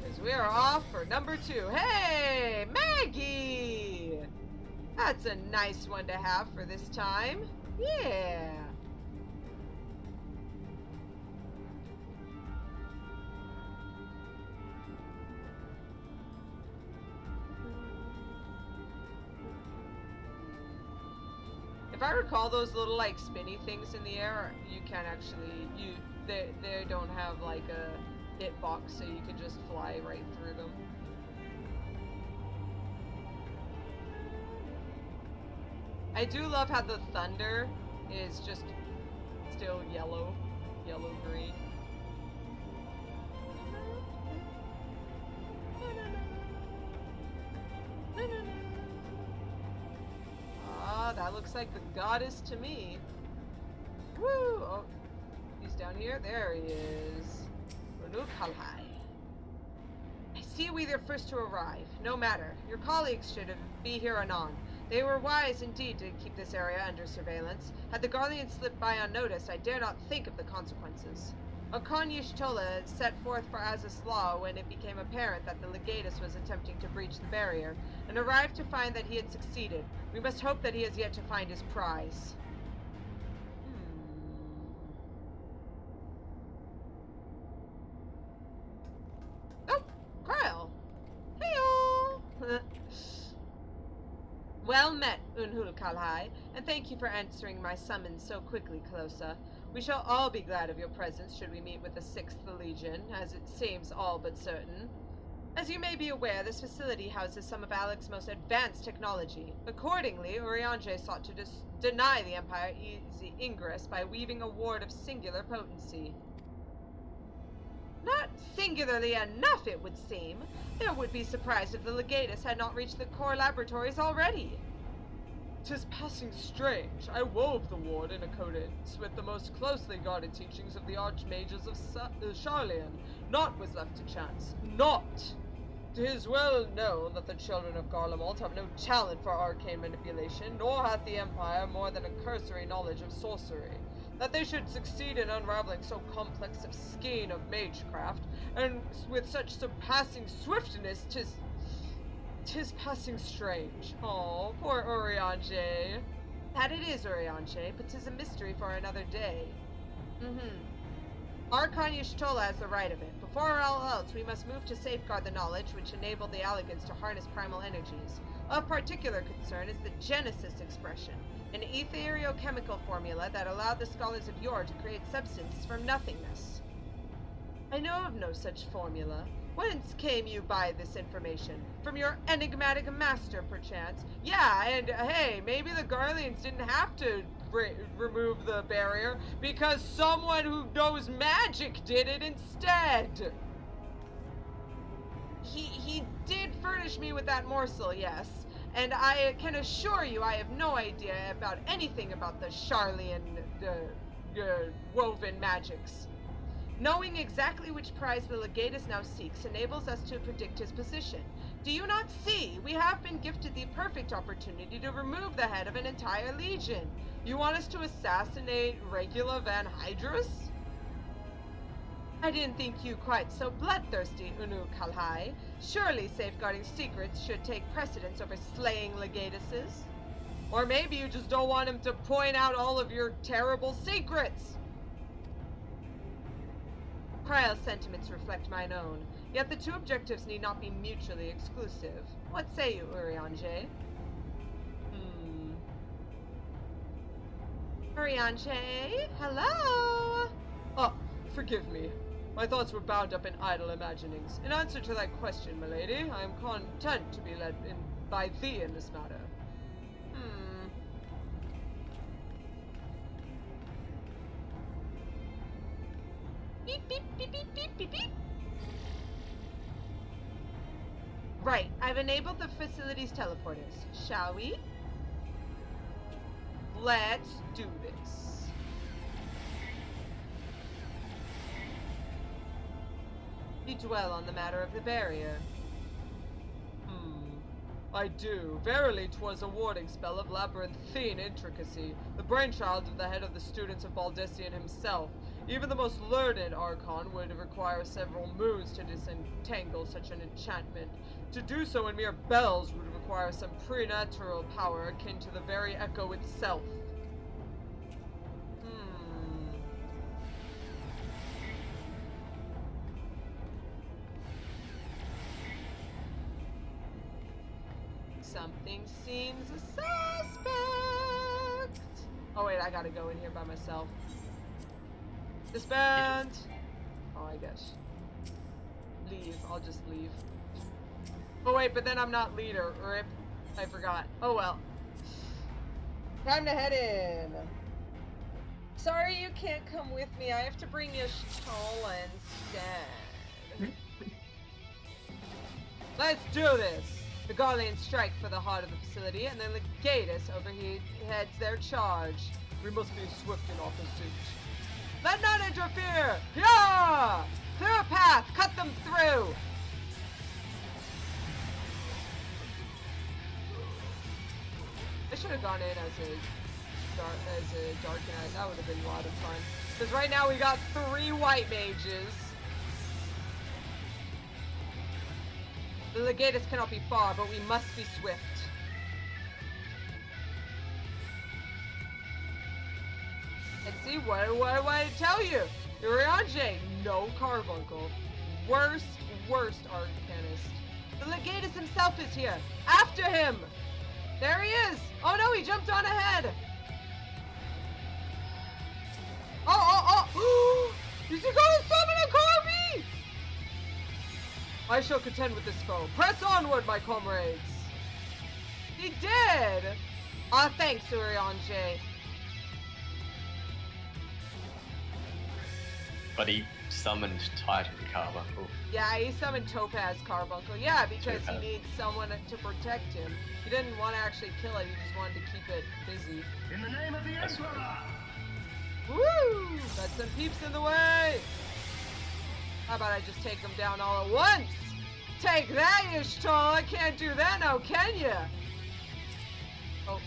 Because we are off for number 2. Hey, Maggie! That's a nice one to have for this time. Yeah. If I recall, those little like spinny things in the air, you can actually they don't have like a hitbox, so you can just fly right through them. I do love how the thunder is just still yellow-green. Ah, that looks like the goddess to me. Woo! Oh, he's down here. There he is. Unukalhai. I see we the first to arrive. No matter. Your colleagues should be here anon. They were wise indeed to keep this area under surveillance. Had the Garleans slipped by unnoticed, I dare not think of the consequences. Illa set forth for Azys Lla when it became apparent that the legatus was attempting to breach the barrier, and arrived to find that he had succeeded. We must hope that he has yet to find his prize. Oh, Kyle! Hey-o! Well met, Unukalhai, and thank you for answering my summons so quickly, Calosa. We shall all be glad of your presence should we meet with the 6th Legion, as it seems all but certain. As you may be aware, this facility houses some of Alec's most advanced technology. Accordingly, Urianger sought to deny the Empire easy ingress by weaving a ward of singular potency. Not singularly enough, it would seem. There would be surprised if the legatus had not reached the core laboratories already. 'Tis passing strange. I wove the ward in accordance with the most closely guarded teachings of the archmages of Charlian. Naught was left to chance. Naught! 'Tis well known that the children of Garlemald have no talent for arcane manipulation, nor hath the Empire more than a cursory knowledge of sorcery. That they should succeed in unraveling so complex a skein of magecraft, and with such surpassing swiftness, 'tis passing strange. Oh, poor Urianger. That it is, Urianger, but 'tis a mystery for another day. Illa has the right of it. Before all else, we must move to safeguard the knowledge which enabled the Allagans to harness primal energies. Of particular concern is the Genesis expression, an ethereal-chemical formula that allowed the scholars of yore to create substance from nothingness. I know of no such formula. Whence came you by this information? From your enigmatic master, perchance? Yeah, and hey, maybe the Garleans didn't have to remove the barrier because someone who knows magic did it instead. He did furnish me with that morsel, yes, and I can assure you I have no idea about anything about the Charlian woven magics. Knowing exactly which prize the legatus now seeks enables us to predict his position. Do you not see? We have been gifted the perfect opportunity to remove the head of an entire legion. You want us to assassinate Regula Van Hydrus? I didn't think you quite so bloodthirsty, Unukalhai. Surely safeguarding secrets should take precedence over slaying legatuses. Or maybe you just don't want him to point out all of your terrible secrets. Kryle's sentiments reflect mine own, yet the two objectives need not be mutually exclusive. What say you, Urianger? Urianger? Hello? Oh, forgive me. My thoughts were bound up in idle imaginings. In answer to thy question, milady, I am content to be led by thee in this matter. Beep, beep, beep, beep, beep, beep, beep. Right, I've enabled the facility's teleporters. Shall we? Let's do this. You dwell on the matter of the barrier. I do. Verily, 'twas a warding spell of labyrinthine intricacy, the brainchild of the head of the students of Baldessian himself. Even the most learned Archon would require several moons to disentangle such an enchantment. To do so in mere bells would require some preternatural power akin to the very echo itself. Something seems suspect. Oh wait, I gotta go in here by myself. Disband! Oh, I guess. Leave. I'll just leave. Oh wait, but then I'm not leader. Rip. I forgot. Oh well. Time to head in. Sorry you can't come with me. I have to bring you Shtala instead. Let's do this! The Garleans strike for the heart of the facility, and then Legatus overheads their charge. We must be swift in our pursuit. Let none interfere! Yeah! Clear a path! Cut them through! I should have gone in as a Dark Knight. That would have been a lot of fun. Because right now we got 3 white mages. The Legatus cannot be far, but we must be swift. And see, what do I tell you? Uriange, no carbuncle. Worst arcanist. The Legatus himself is here. After him! There he is! Oh no, he jumped on ahead! Oh! Is he going to summon a Corby? I shall contend with this foe. Press onward, my comrades! He did! Ah, thanks, Uriange. But he summoned Titan Carbuncle. Yeah, he summoned Topaz Carbuncle. Yeah, because Topaz. he needs someone to protect him. He didn't want to actually kill it, he just wanted to keep it busy. In the name of the That's Emperor! Woo! Got some peeps in the way! How about I just take them down all at once? Take that, you Shtala! Can't do that now, can ya? Oh,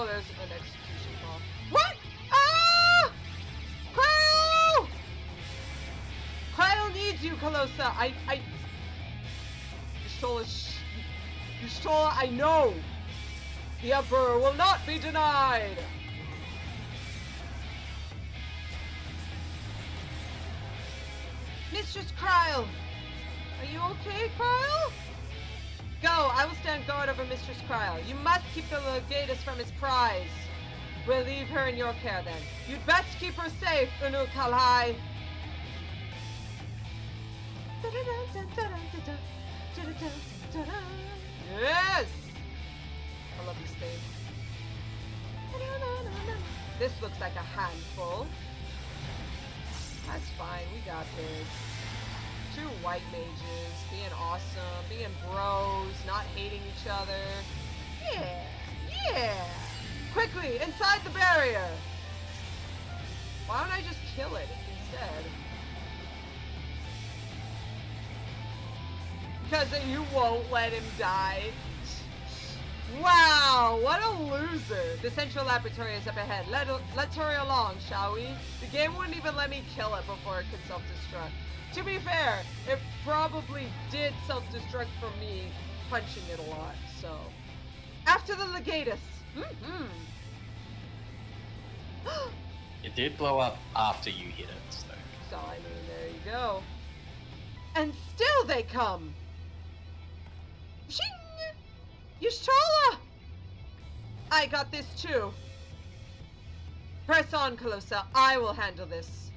there's an execution ball. What? Ah! Cryo! Cryo needs you, Calosa! Shtala, I know! The Emperor will not be denied! Mistress Cryle! Are you okay, Cryle? Go! I will stand guard over Mistress Cryle. You must keep the Legatus from his prize. We'll leave her in your care then. You'd best keep her safe, Unukalhai. Yes! I love this thing. This looks like a handful. That's fine, we got this. 2 white mages, being awesome, being bros, not hating each other. Yeah! Quickly, inside the barrier! Why don't I just kill it instead? Because you won't let him die. Wow, what a loser. The central laboratory is up ahead. Let's hurry along, shall we? The game wouldn't even let me kill it before it could self-destruct. To be fair, it probably did self-destruct from me punching it a lot, so. After the Legatus. It did blow up after you hit it, so. So, I mean, there you go. And still they come! Shing! Y'shtola! I got this too. Press on, Calosa. I will handle this.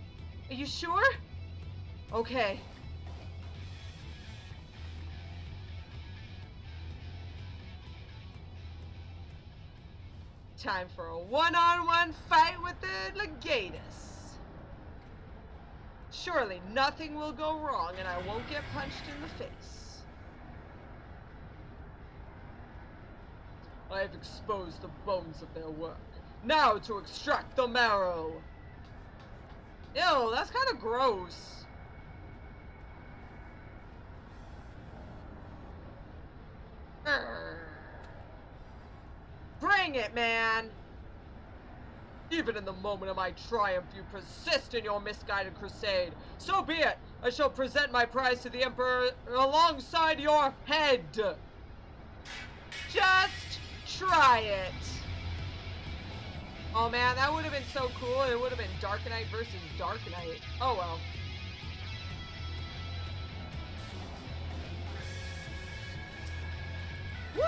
Are you sure? Okay. Time for a one-on-one fight with the Legatus. Surely nothing will go wrong and I won't get punched in the face. I have exposed the bones of their work. Now to extract the marrow. Ew, that's kind of gross. Bring it, man! Even in the moment of my triumph, you persist in your misguided crusade. So be it! I shall present my prize to the Emperor alongside your head! Just try it! Oh man, that would have been so cool. It would have been Dark Knight versus Dark Knight. Oh well. Woo!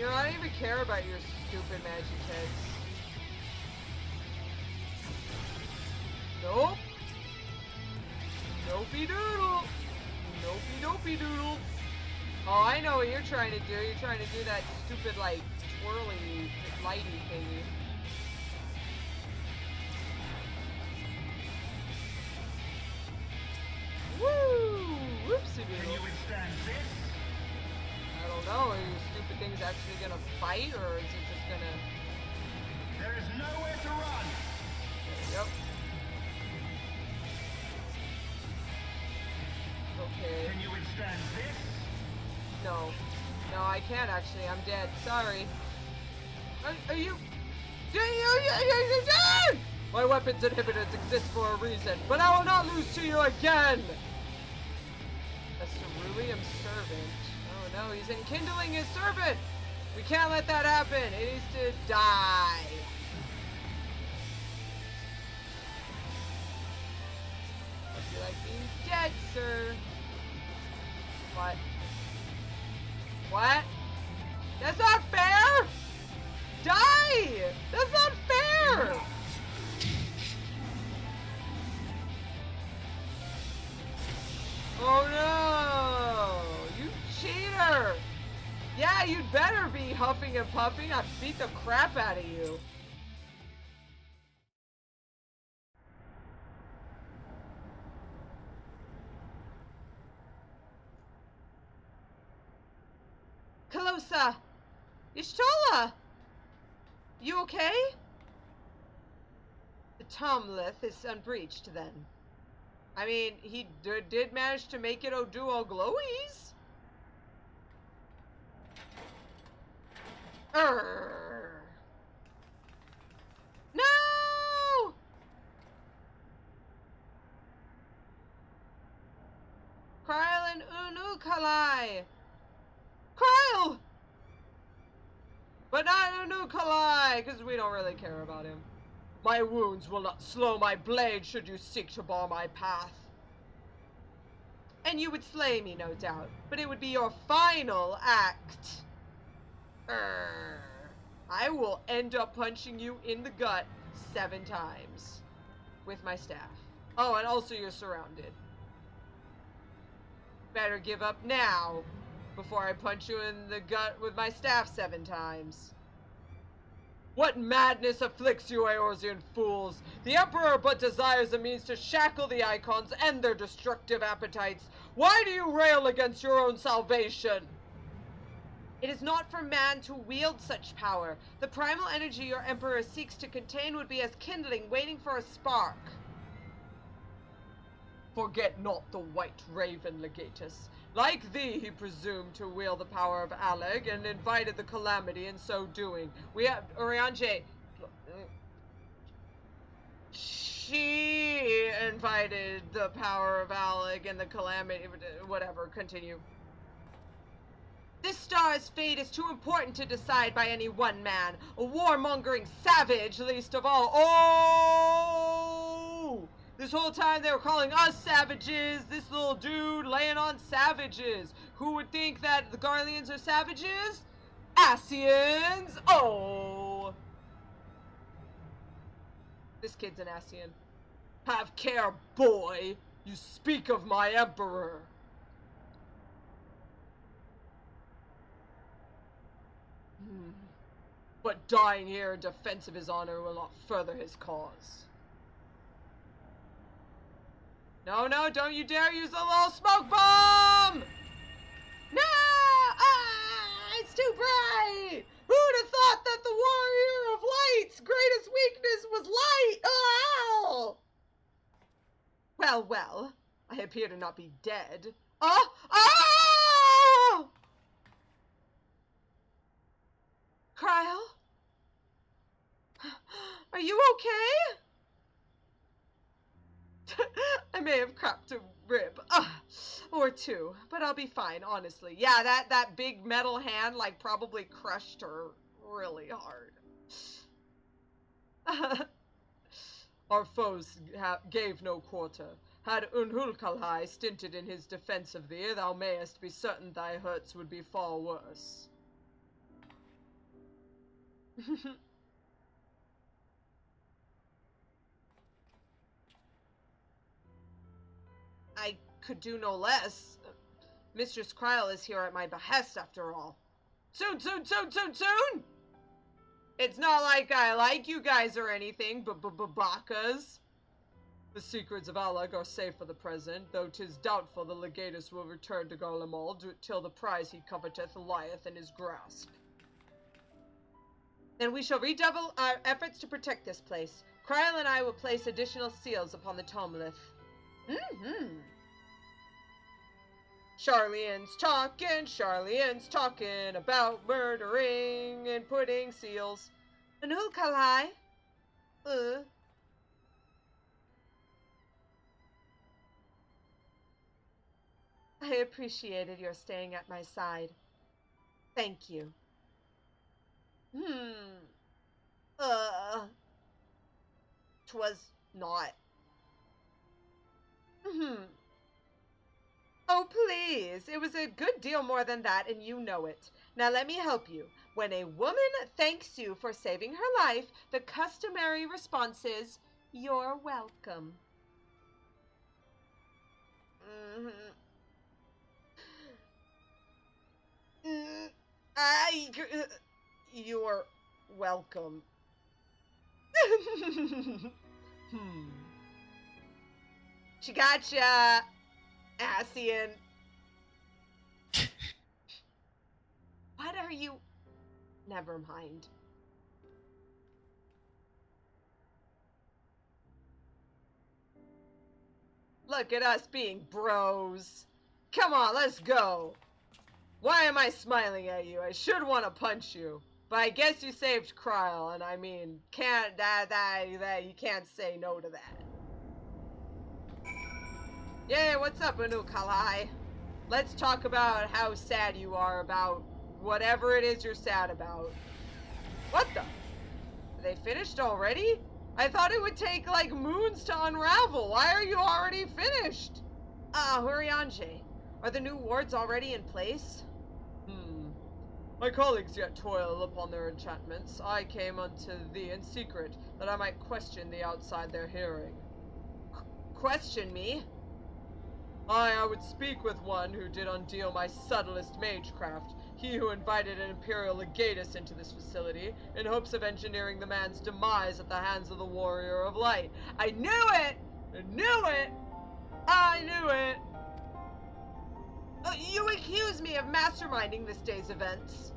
You know, I don't even care about your stupid magic heads. Nope. Dopey doodle. Dopey dopey doodle. Oh, I know what you're trying to do. You're trying to do that stupid, like, twirly, lighty thingy. Woo! Whoopsie doodle. Can you withstand this? I don't know. Are you stupid things actually gonna fight, or is it just gonna... There is nowhere to run. Yep. Okay. Can you withstand this? No. No, I can't actually. I'm dead. Sorry. Are you... You're dead! My weapons inhibitors exist for a reason, but I will not lose to you again! A ceruleum servant. Oh no, he's enkindling his servant! We can't let that happen! It needs to die! I feel like being dead, sir. What? What? That's not fair! Die! That's not fair! Oh no! You cheater! Yeah, you'd better be huffing and puffing. I'd beat the crap out of you. Calosa! Y'shtola! You okay? The Tomlith is unbreached then. I mean, he did manage to make it do all glowies. No! Kryl and Unukalhai! Kryl! But not Unukalhai, because we don't really care about him. My wounds will not slow my blade should you seek to bar my path. And you would slay me, no doubt, but it would be your final act. I will end up punching you in the gut 7 times with my staff. Oh, and also you're surrounded. Better give up now before I punch you in the gut with my staff 7 times. What madness afflicts you, Eorzean fools? The Emperor but desires a means to shackle the Eikons and their destructive appetites. Why do you rail against your own salvation? It is not for man to wield such power. The primal energy your Emperor seeks to contain would be as kindling waiting for a spark. Forget not the White Raven, Legatus. Like thee, he presumed to wield the power of Allagan and invited the calamity in so doing. We have Oriange. She invited the power of Allagan and the calamity. Whatever, continue. This star's fate is too important to decide by any one man. A warmongering savage, least of all. Oh! This whole time they were calling us savages. This little dude laying on savages. Who would think that the Garleans are savages? Asians! Oh! This kid's an Asian. Have care, boy! You speak of my Emperor! But dying here in defense of his honor will not further his cause. No, no, don't you dare use the little smoke bomb! No! Ah! It's too bright! Who'd have thought that the warrior of light's greatest weakness was light? Oh! Well, well, I appear to not be dead. Oh! Oh! Kryl? Are you okay? I may have cracked a rib. Or 2, but I'll be fine, honestly. Yeah, that big metal hand, like, probably crushed her really hard. Our foes gave no quarter. Had Unukalhai stinted in his defense of thee, thou mayest be certain thy hurts would be far worse. I could do no less. Mistress Kryle is here at my behest, after all. Soon! It's not like I like you guys or anything, but bakas. The secrets of Allagan are safe for the present, though 'tis doubtful the legatus will return to Garlemald till the prize he coveteth lieth in his grasp. Then we shall redouble our efforts to protect this place. Kryle and I will place additional seals upon the tomlith. Charlian's talking about murdering and putting seals. Unukalhai. I appreciated your staying at my side. Thank you. 'Twas not. Oh, please. It was a good deal more than that, and you know it. Now let me help you. When a woman thanks you for saving her life, the customary response is, "You're welcome." You're welcome. She gotcha, Asian. What are you? Never mind. Look at us being bros. Come on, let's go. Why am I smiling at you? I should want to punch you. But I guess you saved Kryle, and I mean, you can't say no to that. Yeah, what's up, Unukalhai? Let's talk about how sad you are about whatever it is you're sad about. What the? Are they finished already? I thought it would take, like, moons to unravel. Why are you already finished? Hurianje, are the new wards already in place? My colleagues yet toil upon their enchantments. I came unto thee in secret, that I might question thee outside their hearing. Question me? I would speak with one who did undeal my subtlest magecraft, he who invited an imperial legatus into this facility, in hopes of engineering the man's demise at the hands of the warrior of light. I knew it! I knew it! I knew it! You accuse me of masterminding this day's events.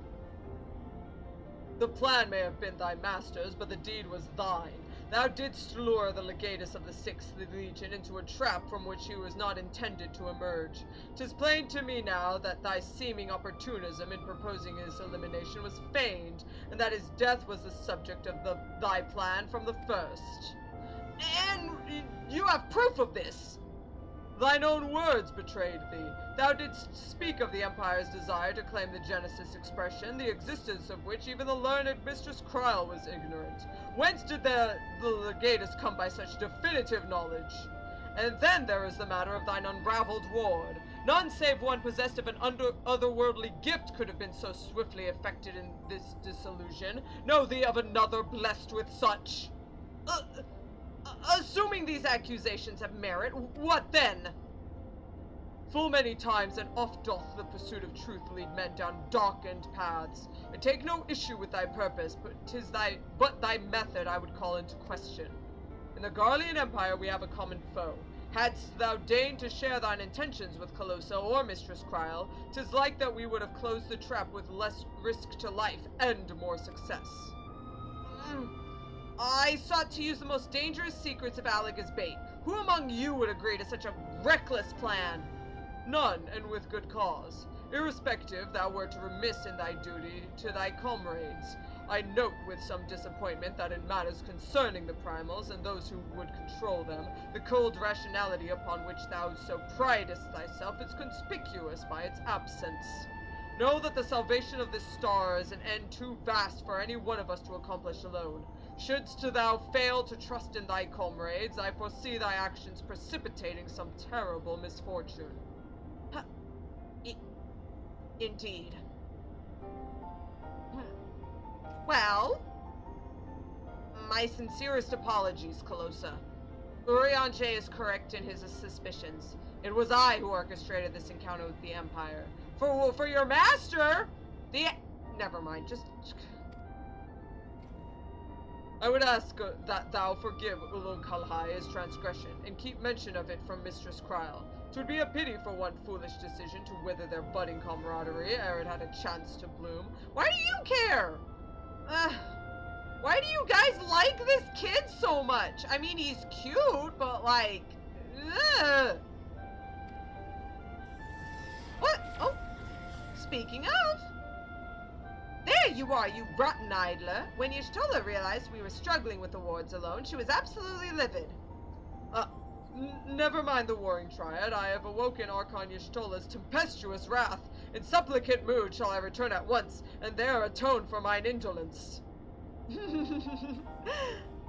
The plan may have been thy master's, but the deed was thine. Thou didst lure the legatus of the 6th Legion into a trap from which he was not intended to emerge. 'Tis plain to me now that thy seeming opportunism in proposing his elimination was feigned, and that his death was the subject of thy plan from the first. And you have proof of this! Thine own words betrayed thee. Thou didst speak of the Empire's desire to claim the Genesis expression, the existence of which even the learned Mistress Kryle was ignorant. Whence did the legatus come by such definitive knowledge? And then there is the matter of thine unraveled ward. None save one possessed of an otherworldly gift could have been so swiftly affected in this disillusion. Know thee of another blessed with such? Assuming these accusations have merit, what then? Full many times and oft doth the pursuit of truth lead men down darkened paths. I take no issue with thy purpose, but 'tis thy method I would call into question. In the Garlean Empire we have a common foe. Hadst thou deigned to share thine intentions with Calosa or Mistress Kryle, 'tis like that we would have closed the trap with less risk to life and more success. I sought to use the most dangerous secrets of Allagan's bait. Who among you would agree to such a reckless plan? None, and with good cause. Irrespective, thou wert remiss in thy duty to thy comrades. I note with some disappointment that in matters concerning the primals and those who would control them, the cold rationality upon which thou so pridest thyself is conspicuous by its absence. Know that the salvation of this star is an end too vast for any one of us to accomplish alone. Shouldst thou fail to trust in thy comrades, I foresee thy actions precipitating some terrible misfortune. Indeed. Well, My sincerest apologies, Calosa. Urianger is correct in his suspicions. It was I who orchestrated this encounter with the Empire. For your master, never mind, just... I would ask that thou forgive Unukalhai his transgression, and keep mention of it from Mistress Kryle. 'Twould be a pity for one foolish decision to wither their budding camaraderie ere it had a chance to bloom. Why do you care? Why do you guys like this kid so much? I mean, he's cute, but like... Ugh. What? Oh, speaking of... There you are, you rotten idler. When Y'shtola realized we were struggling with the wards alone, she was absolutely livid. Never mind the Warring Triad. I have awoken Archon Y'shtola's tempestuous wrath. In supplicant mood shall I return at once, and there atone for mine indolence.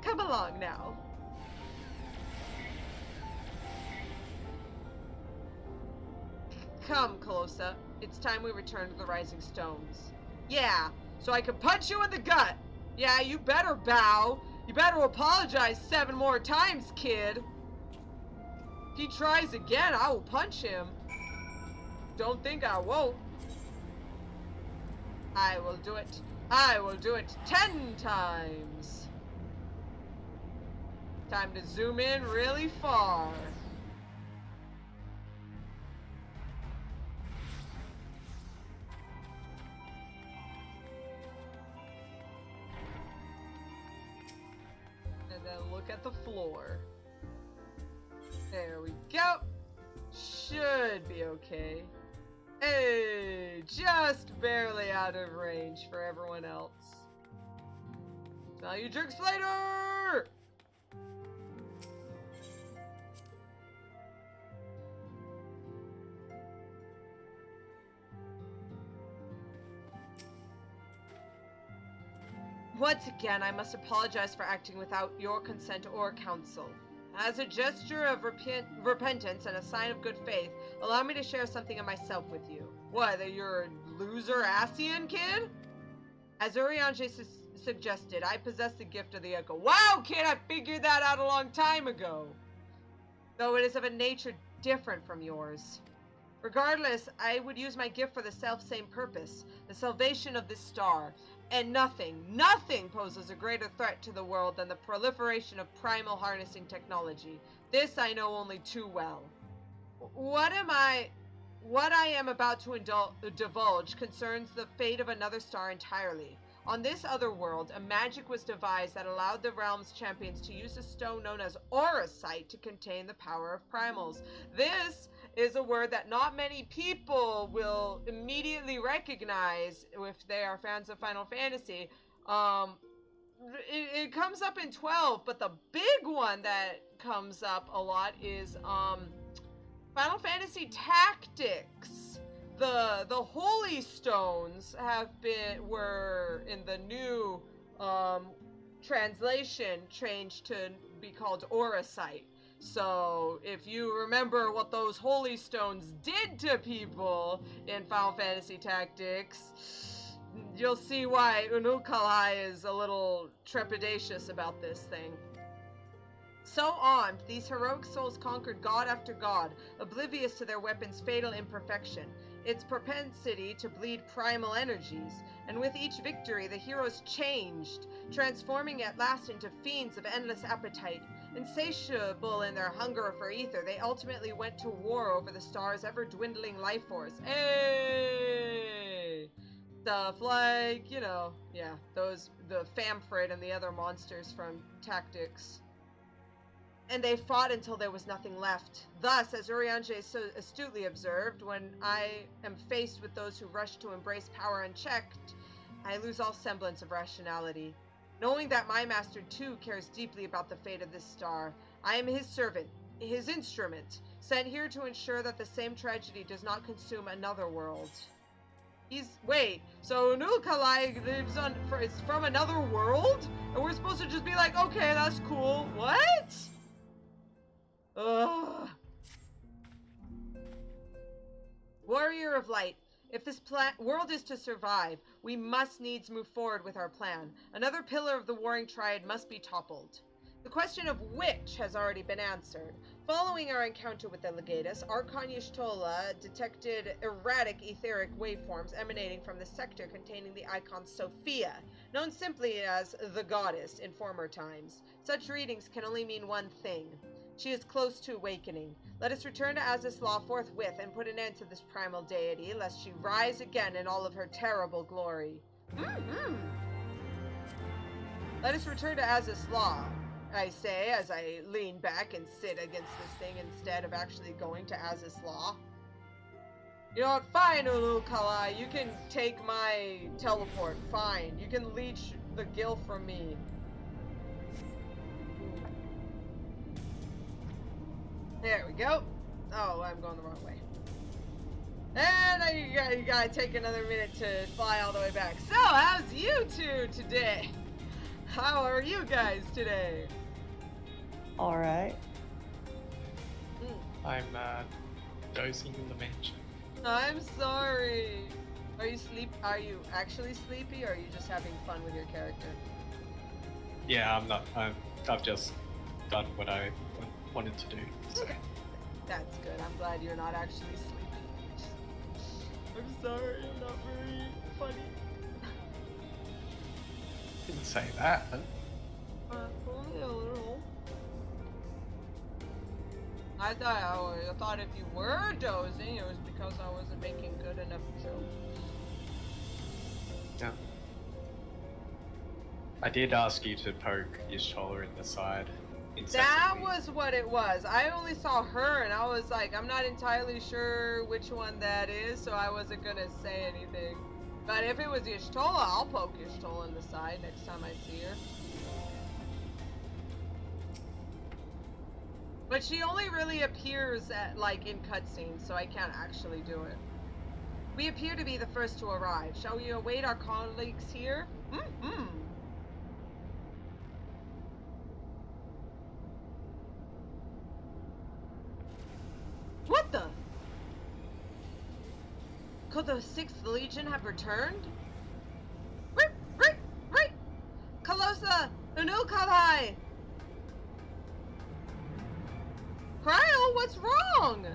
Come along now. Come, Calosa. It's time we return to the Rising Stones. Yeah, so I can punch you in the gut. Yeah, you better bow. You better apologize 7 more times, kid. If he tries again, I will punch him. Don't think I won't. I will do it. I will do it 10 times. Time to zoom in really far. And then look at the floor. There we go. Should be okay. Hey, just barely out of range for everyone else. Smell you jerks later! Once again, I must apologize for acting without your consent or counsel. As a gesture of repentance and a sign of good faith, allow me to share something of myself with you. What, that you're a loser Asian kid? As Urianger suggested, I possess the gift of the echo. Wow, kid, I figured that out a long time ago. Though it is of a nature different from yours. Regardless, I would use my gift for the self-same purpose, the salvation of this star. And nothing poses a greater threat to the world than the proliferation of primal harnessing technology. This I know only too well. What I am about to divulge concerns the fate of another star entirely. On this other world, a magic was devised that allowed the realm's champions to use a stone known as Auracite to contain the power of primals. This is a word that not many people will immediately recognize if they are fans of Final Fantasy. It comes up in 12, but the big one that comes up a lot is Final Fantasy Tactics. The Holy Stones were in the new translation changed to be called Auracite. So, if you remember what those Holy Stones did to people in Final Fantasy Tactics, you'll see why Unukalhai is a little trepidatious about this thing. So armed, these heroic souls conquered god after god, oblivious to their weapon's fatal imperfection, its propensity to bleed primal energies, and with each victory the heroes changed, transforming at last into fiends of endless appetite. Insatiable in their hunger for ether, they ultimately went to war over the star's ever-dwindling life force. Hey! Stuff like, you know, yeah, the Famfrit and the other monsters from Tactics. And they fought until there was nothing left. Thus, as Urianger so astutely observed, when I am faced with those who rush to embrace power unchecked, I lose all semblance of rationality. Knowing that my master too cares deeply about the fate of this star, I am his servant, his instrument, sent here to ensure that the same tragedy does not consume another world. Wait, so Unukalhai is from another world? And we're supposed to just be like, okay, that's cool. What? Ugh. Warrior of Light, If this world is to survive, we must needs move forward with our plan. Another pillar of the Warring Triad must be toppled. The question of which has already been answered. Following our encounter with the Legatus, Archbishop Lla detected erratic etheric waveforms emanating from the sector containing the icon Sophia, known simply as the Goddess in former times. Such readings can only mean one thing. She is close to awakening. Let us return to Azys Lla forthwith and put an end to this primal deity, lest she rise again in all of her terrible glory. Let us return to Azys Lla, I say, as I lean back and sit against this thing instead of actually going to Azys Lla. You know what? Fine, Unukalhai. You can take my teleport. Fine. You can leech the gill from me. There we go. Oh, I'm going the wrong way. And you gotta take another minute to fly all the way back. So, how's you two today? How are you guys today? Alright. I'm dozing in the mansion. I'm sorry. Are you actually sleepy, or are you just having fun with your character? Yeah, I'm not. I've just done what I wanted to do. So. Okay. That's good. I'm glad you're not actually sleepy. I'm sorry, I'm not very funny. Didn't say that. Only a little. I thought if you were dozing, it was because I wasn't making good enough jokes. Yeah. I did ask you to poke your shoulder in the side. That was what it was. I only saw her, and I was like, I'm not entirely sure which one that is, so I wasn't gonna say anything. But if it was Y'shtola, I'll poke Y'shtola in the side next time I see her. But she only really appears at, like, in cutscenes, so I can't actually do it. We appear to be the first to arrive. Shall we await our colleagues here? What the? Could the 6th Legion have returned? Right! Calosa! Unukalhai! Cryle, what's wrong?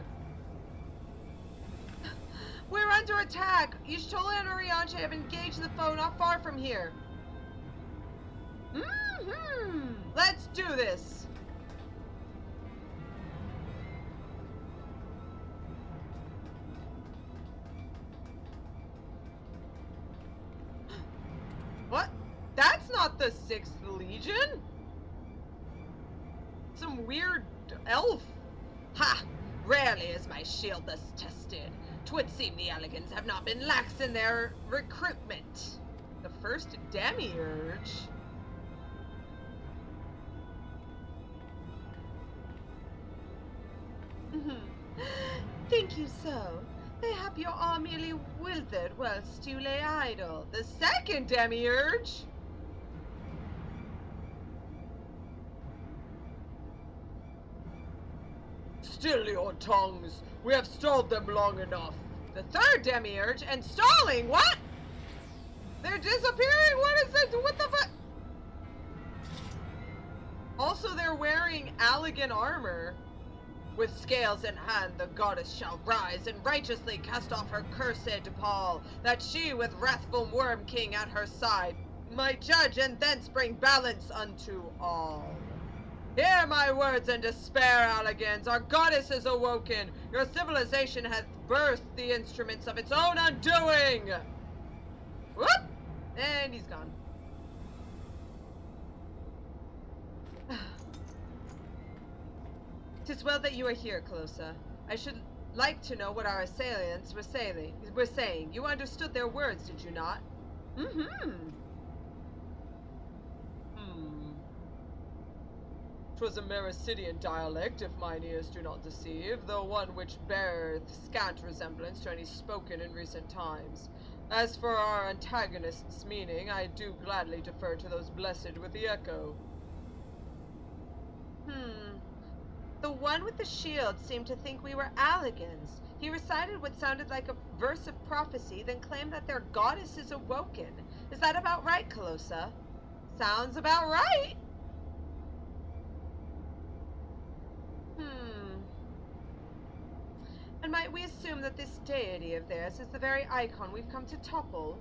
We're under attack! Y'shtola and Orianche have engaged the foe not far from here. Let's do this! What? That's not the 6th Legion? Some weird elf. Ha! Rarely is my shield thus tested. 'Twould seem the Allagans have not been lax in their recruitment. The first demiurge? Think you so? Mayhap your arm merely withered whilst you lay idle. The second demiurge? Still your tongues. We have stalled them long enough. The third demiurge and stalling? What? They're disappearing? What is it? What the fuck? Also, they're wearing Allagan armor. With scales in hand, the goddess shall rise and righteously cast off her cursed pall, that she, with wrathful Worm King at her side, might judge and thence bring balance unto all. Hear my words and despair, Allagans. Our goddess is awoken. Your civilization hath birthed the instruments of its own undoing. Whoop! And he's gone. 'Tis well that you are here, Calosa. I should like to know what our assailants were saying. You understood their words, did you not? Mm-hmm. 'Twas a Mericidian dialect, if mine ears do not deceive, though one which beareth scant resemblance to any spoken in recent times. As for our antagonist's meaning, I do gladly defer to those blessed with the echo. The one with the shield seemed to think we were Allagans. He recited what sounded like a verse of prophecy, then claimed that their goddess is awoken. Is that about right, Calosa? Sounds about right! And might we assume that this deity of theirs is the very Eikon we've come to topple?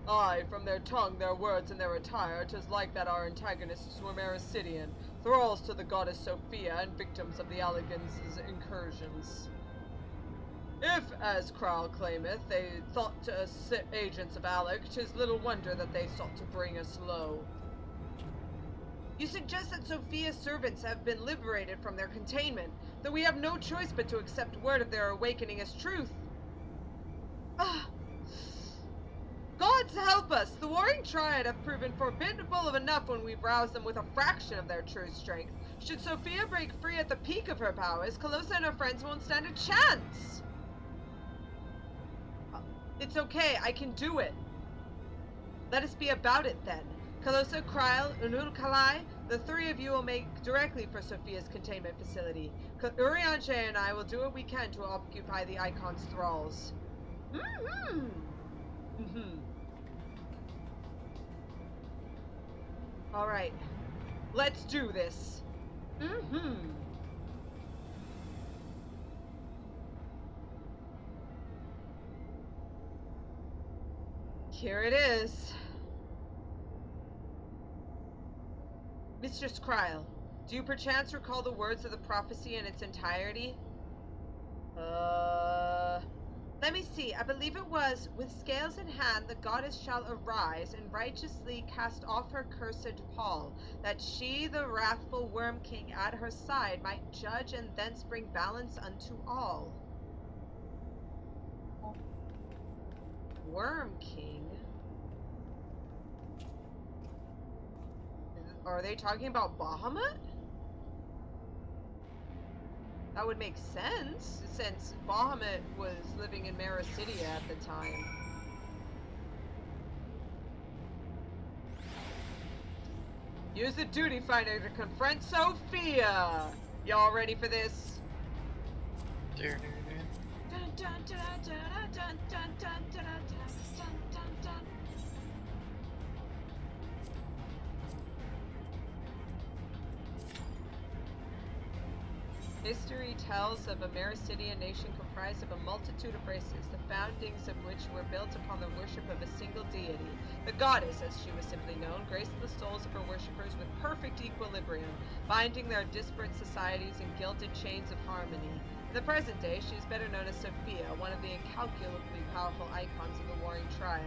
Aye, from their tongue, their words, and their attire, 'tis like that our antagonists were Mericidian, thralls to the goddess Sophia, and victims of the Allagans' incursions. If, as Kral claimeth, they thought to us agents of Alec, 'tis little wonder that they sought to bring us low. You suggest that Sophia's servants have been liberated from their containment, that we have no choice but to accept word of their awakening as truth. Gods help us! The Warring Triad have proven formidable enough when we've roused them with a fraction of their true strength. Should Sophia break free at the peak of her powers, Calosa and her friends won't stand a chance! It's okay, I can do it. Let us be about it then. Calosa, Kral, Unukalhai, the three of you will make directly for Sophia's containment facility. Urianshe and I will do what we can to occupy the Eikons' thralls. Alright, let's do this. Here it is. Mistress Kral, do you perchance recall the words of the prophecy in its entirety? Let me see. I believe it was, with scales in hand, the goddess shall arise and righteously cast off her cursed pall, that she, the wrathful Worm King, at her side, might judge and thence bring balance unto all. Worm King? Are they talking about Bahamut? That would make sense, since Bahamut was living in Mericidia at the time. Use the duty finder to confront Sophia! Y'all ready for this? Dun, Dun, dun, dun, dun, dun, dun, dun, dun, dun, dun, dun. History tells of a Mericidian nation comprised of a multitude of races, the foundings of which were built upon the worship of a single deity. The goddess, as she was simply known, graced the souls of her worshippers with perfect equilibrium, binding their disparate societies in gilded chains of harmony. In the present day, she is better known as Sophia, one of the incalculably powerful icons of the Warring Triad.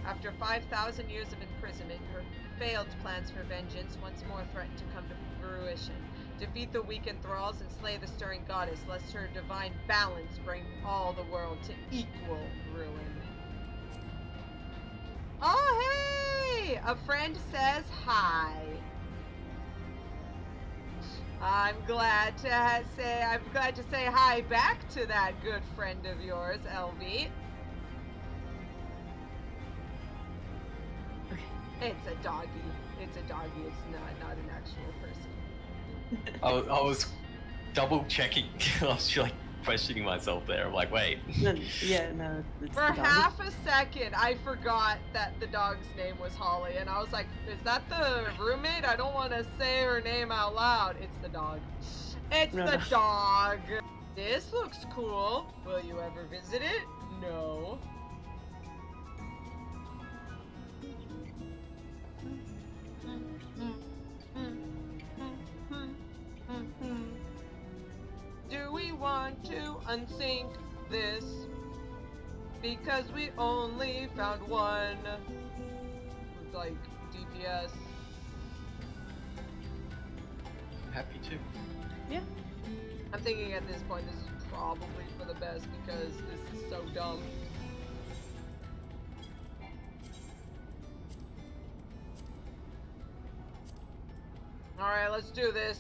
After 5,000 years of imprisonment, her failed plans for vengeance once more threaten to come to fruition. Defeat the weakened thralls and slay the stirring goddess, lest her divine balance bring all the world to equal ruin. Oh, hey! A friend says hi. I'm glad to say hi back to that good friend of yours, LV. Okay. It's a doggy. It's a doggy. It's not an actual person. I was double checking. I was like questioning myself there. I'm like, wait. No, yeah, no, it's For the dog. half a second, I forgot that the dog's name was Holly, and I was like, is that the roommate? I don't want to say her name out loud. It's the dog. It's No, the no. dog. This looks cool. Will you ever visit it? No. Do we want to unsync this? Because we only found one. With like DPS. Happy to. Yeah. I'm thinking at this point this is probably for the best because this is so dumb. Alright, let's do this.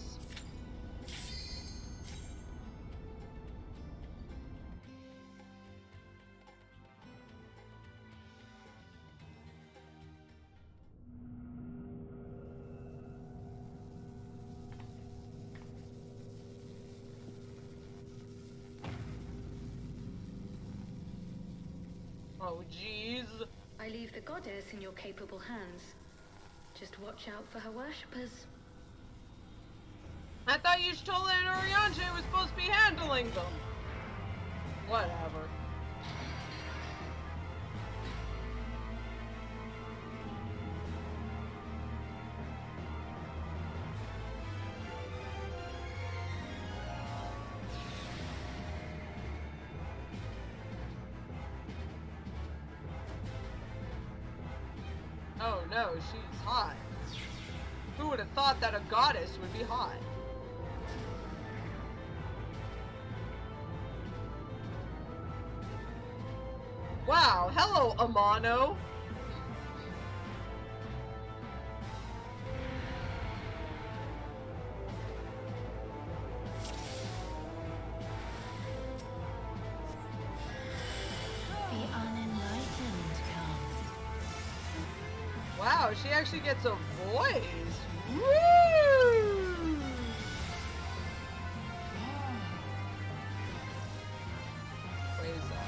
Oh, jeez. I leave the goddess in your capable hands. Just watch out for her worshippers. I thought you told that Orianche was supposed to be handling them. Whatever. Oh no, she's hot. Who would have thought that a goddess would be hot? Wow, hello, Amano. The unenlightened come. Wow, she actually gets a voice. Woo! Quasar.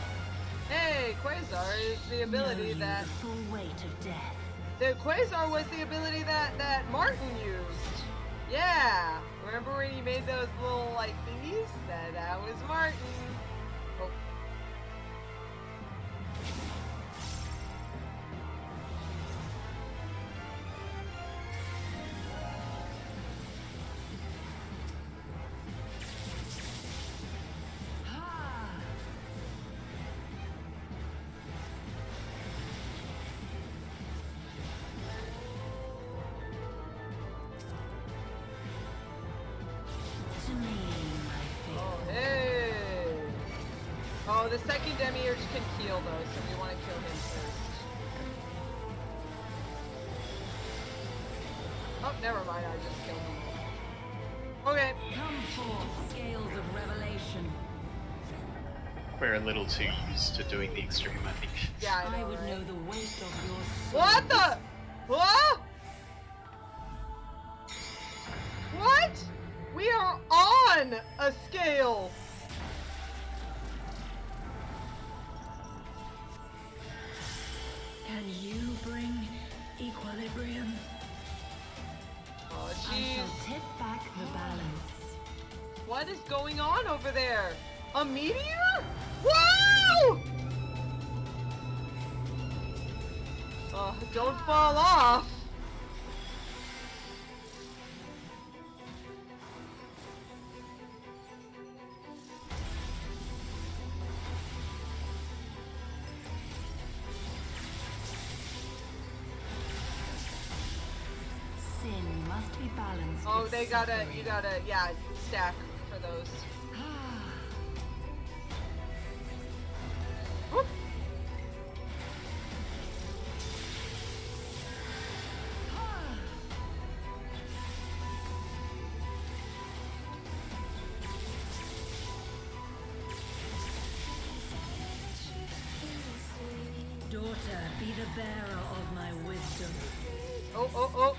Hey, Quasar is the ability Know you that... the full weight of death. The Quasar was the ability that Martin used. Yeah. Remember when he made those little, like, thingies? That was Martin. Oh. To me, my Oh, favorite. hey! Oh, the second demiurge can heal though, so we want to kill him first. Oh, never mind, I just killed him. Okay. Come forth, scales of revelation. We're a little too used to doing the extreme, I think. Yeah, I I know, would right? know the weight of your soul. What the? What? What? We are on a scale. Can you bring equilibrium? Oh, I jeez. shall tip back the balance. What is going on over there? A meteor? Whoa! Oh, don't fall off. Sin must be balanced. Oh, with they gotta, suffering. you gotta, yeah, stack for those. Whoop. Daughter, be the bearer of my wisdom. Oh, oh, oh.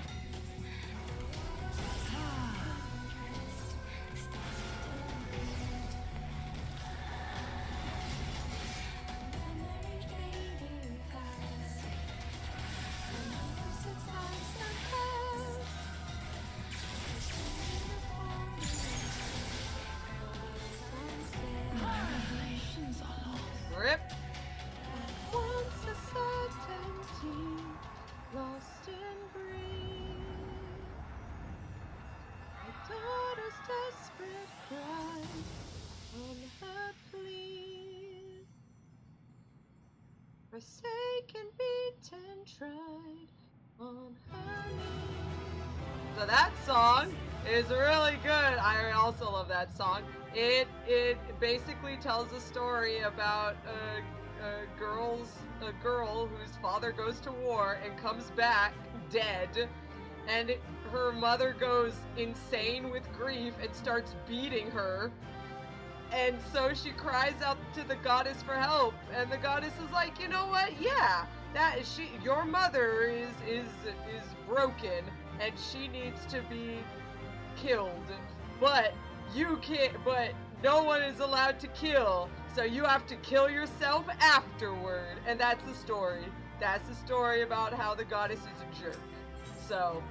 My revelations are lost. Rip. Once a certainty, lost in grief. The daughter's desperate cry on her plea. Forsaken, beaten, tried on her knees. So that song is really good. I also love that song. It basically tells a story about a girl whose father goes to war and comes back dead, and her mother goes insane with grief and starts beating her. And so she cries out to the goddess for help, and the goddess is like, you know what? Yeah, that is your mother is broken, and she needs to be killed. But you can't, but no one is allowed to kill, so you have to kill yourself afterward. And that's the story. That's the story about how the goddess is a jerk. So,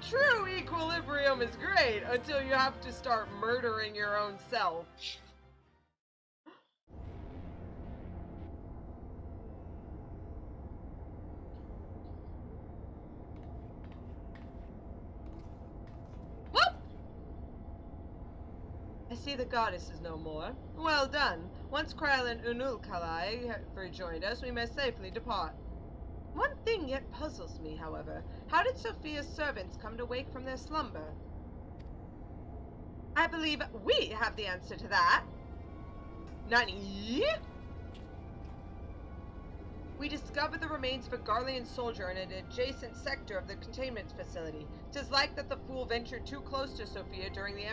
true equilibrium is great until you have to start murdering your own self. I see the goddess is no more. Well done. Once Kryl and Unukalhai have rejoined us, we may safely depart. One thing yet puzzles me, however. How did Sophia's servants come to wake from their slumber? I believe we have the answer to that. Nani? We discovered the remains of a Garlean soldier in an adjacent sector of the containment facility. 'Tis like that the fool ventured too close to Sophia during the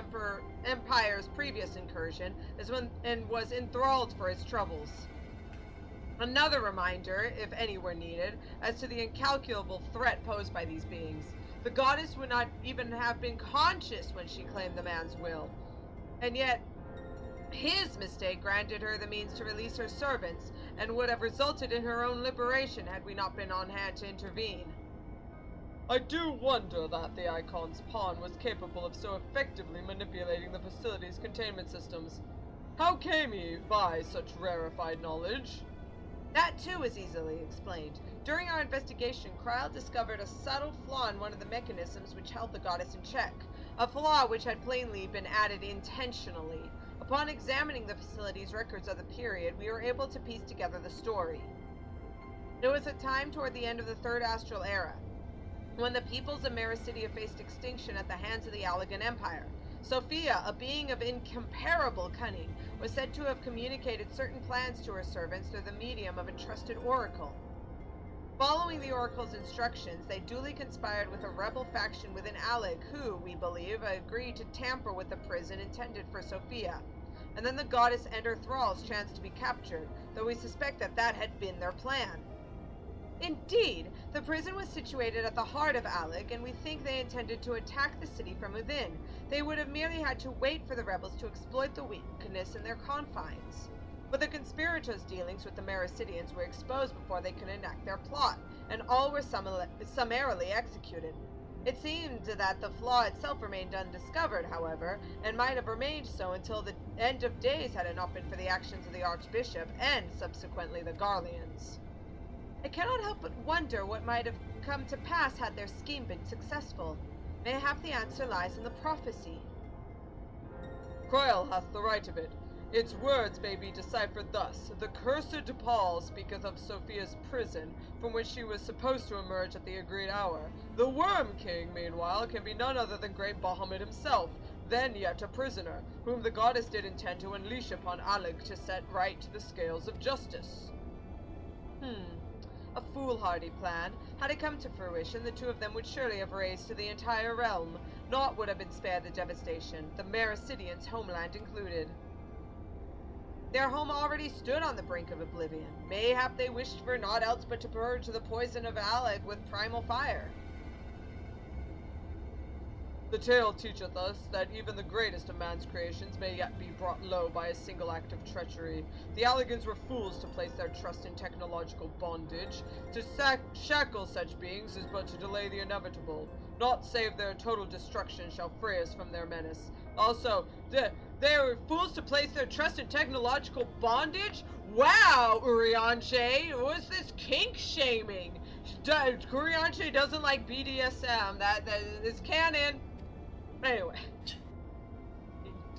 Empire's previous incursion, and was enthralled for his troubles. Another reminder, if any were needed, as to the incalculable threat posed by these beings. The goddess would not even have been conscious when she claimed the man's will. And yet, his mistake granted her the means to release her servants, and would have resulted in her own liberation had we not been on hand to intervene. I do wonder that the Eikons' pawn was capable of so effectively manipulating the facility's containment systems. How came he by such rarefied knowledge? That too is easily explained. During our investigation, Kryl discovered a subtle flaw in one of the mechanisms which held the goddess in check. A flaw which had plainly been added intentionally. Upon examining the facility's records of the period, we were able to piece together the story. It was a time toward the end of the Third Astral Era, when the peoples of Mericidia faced extinction at the hands of the Allagan Empire. Sophia, a being of incomparable cunning, was said to have communicated certain plans to her servants through the medium of a trusted oracle. Following the oracle's instructions, they duly conspired with a rebel faction within Allagan who, we believe, agreed to tamper with the prison intended for Sophia. And then the goddess and her thralls chanced to be captured, though we suspect that that had been their plan. Indeed, the prison was situated at the heart of Allagan, and we think they intended to attack the city from within. They would have merely had to wait for the rebels to exploit the weakness in their confines. But the conspirators' dealings with the Mericidians were exposed before they could enact their plot, and all were summarily executed. It seemed that the flaw itself remained undiscovered, however, and might have remained so until the end of days had it not been for the actions of the archbishop and subsequently the Garleans. I cannot help but wonder what might have come to pass had their scheme been successful. Mayhap the answer lies in the prophecy. Kryl hath the right of it. Its words may be deciphered thus. The cursed Paul speaketh of Sophia's prison, from which she was supposed to emerge at the agreed hour. The Worm King, meanwhile, can be none other than great Bahamut himself, then yet a prisoner, whom the goddess did intend to unleash upon Allagan to set right the scales of justice. A foolhardy plan. Had it come to fruition, the two of them would surely have razed to the entire realm. Naught would have been spared the devastation, the Mericidians' homeland included. Their home already stood on the brink of oblivion. Mayhap they wished for naught else but to purge the poison of Allagan with primal fire. The tale teacheth us that even the greatest of man's creations may yet be brought low by a single act of treachery. The Allagans were fools to place their trust in technological bondage. To shackle such beings is but to delay the inevitable. Naught save their total destruction shall free us from their menace. Also, they were fools to place their trust in technological bondage? Wow, Urianche, what's this kink shaming? Urianche doesn't like BDSM. That is canon. Anyway.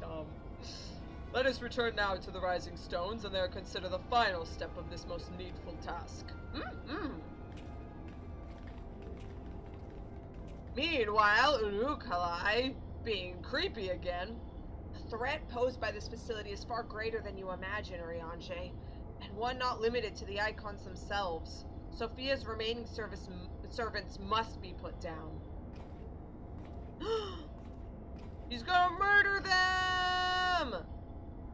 Dumb. Let us return now to the Rising Stones and there consider the final step of this most needful task. Meanwhile, Unukalhai, being creepy again. The threat posed by this facility is far greater than you imagine, Urianche, and one not limited to the Eikons themselves. Sophia's remaining servants must be put down. He's gonna murder them!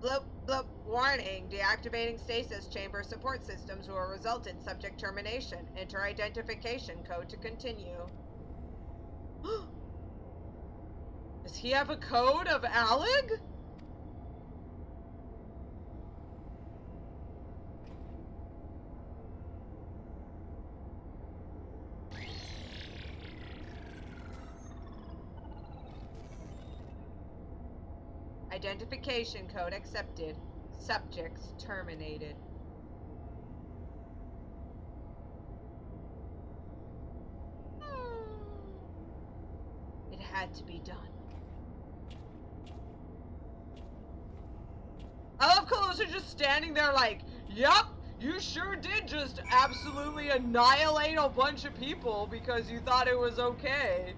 Bloop, bloop, warning, deactivating stasis chamber support systems will result in subject termination. Enter identification code to continue. Does he have a code of Allag? Identification code accepted. Subjects terminated. It had to be done. I love Calosa just standing there like, yup, you sure did just absolutely annihilate a bunch of people because you thought it was okay.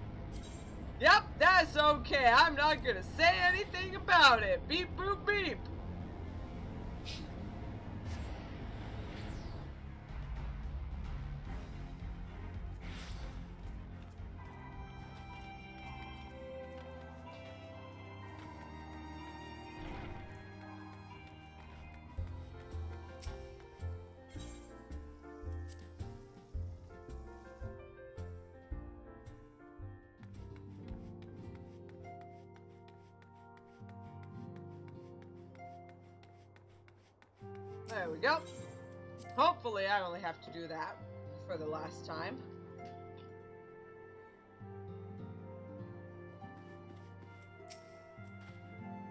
Yep, that's okay. I'm not gonna say anything about it. Beep, boop, beep. There we go. Hopefully I only have to do that for the last time.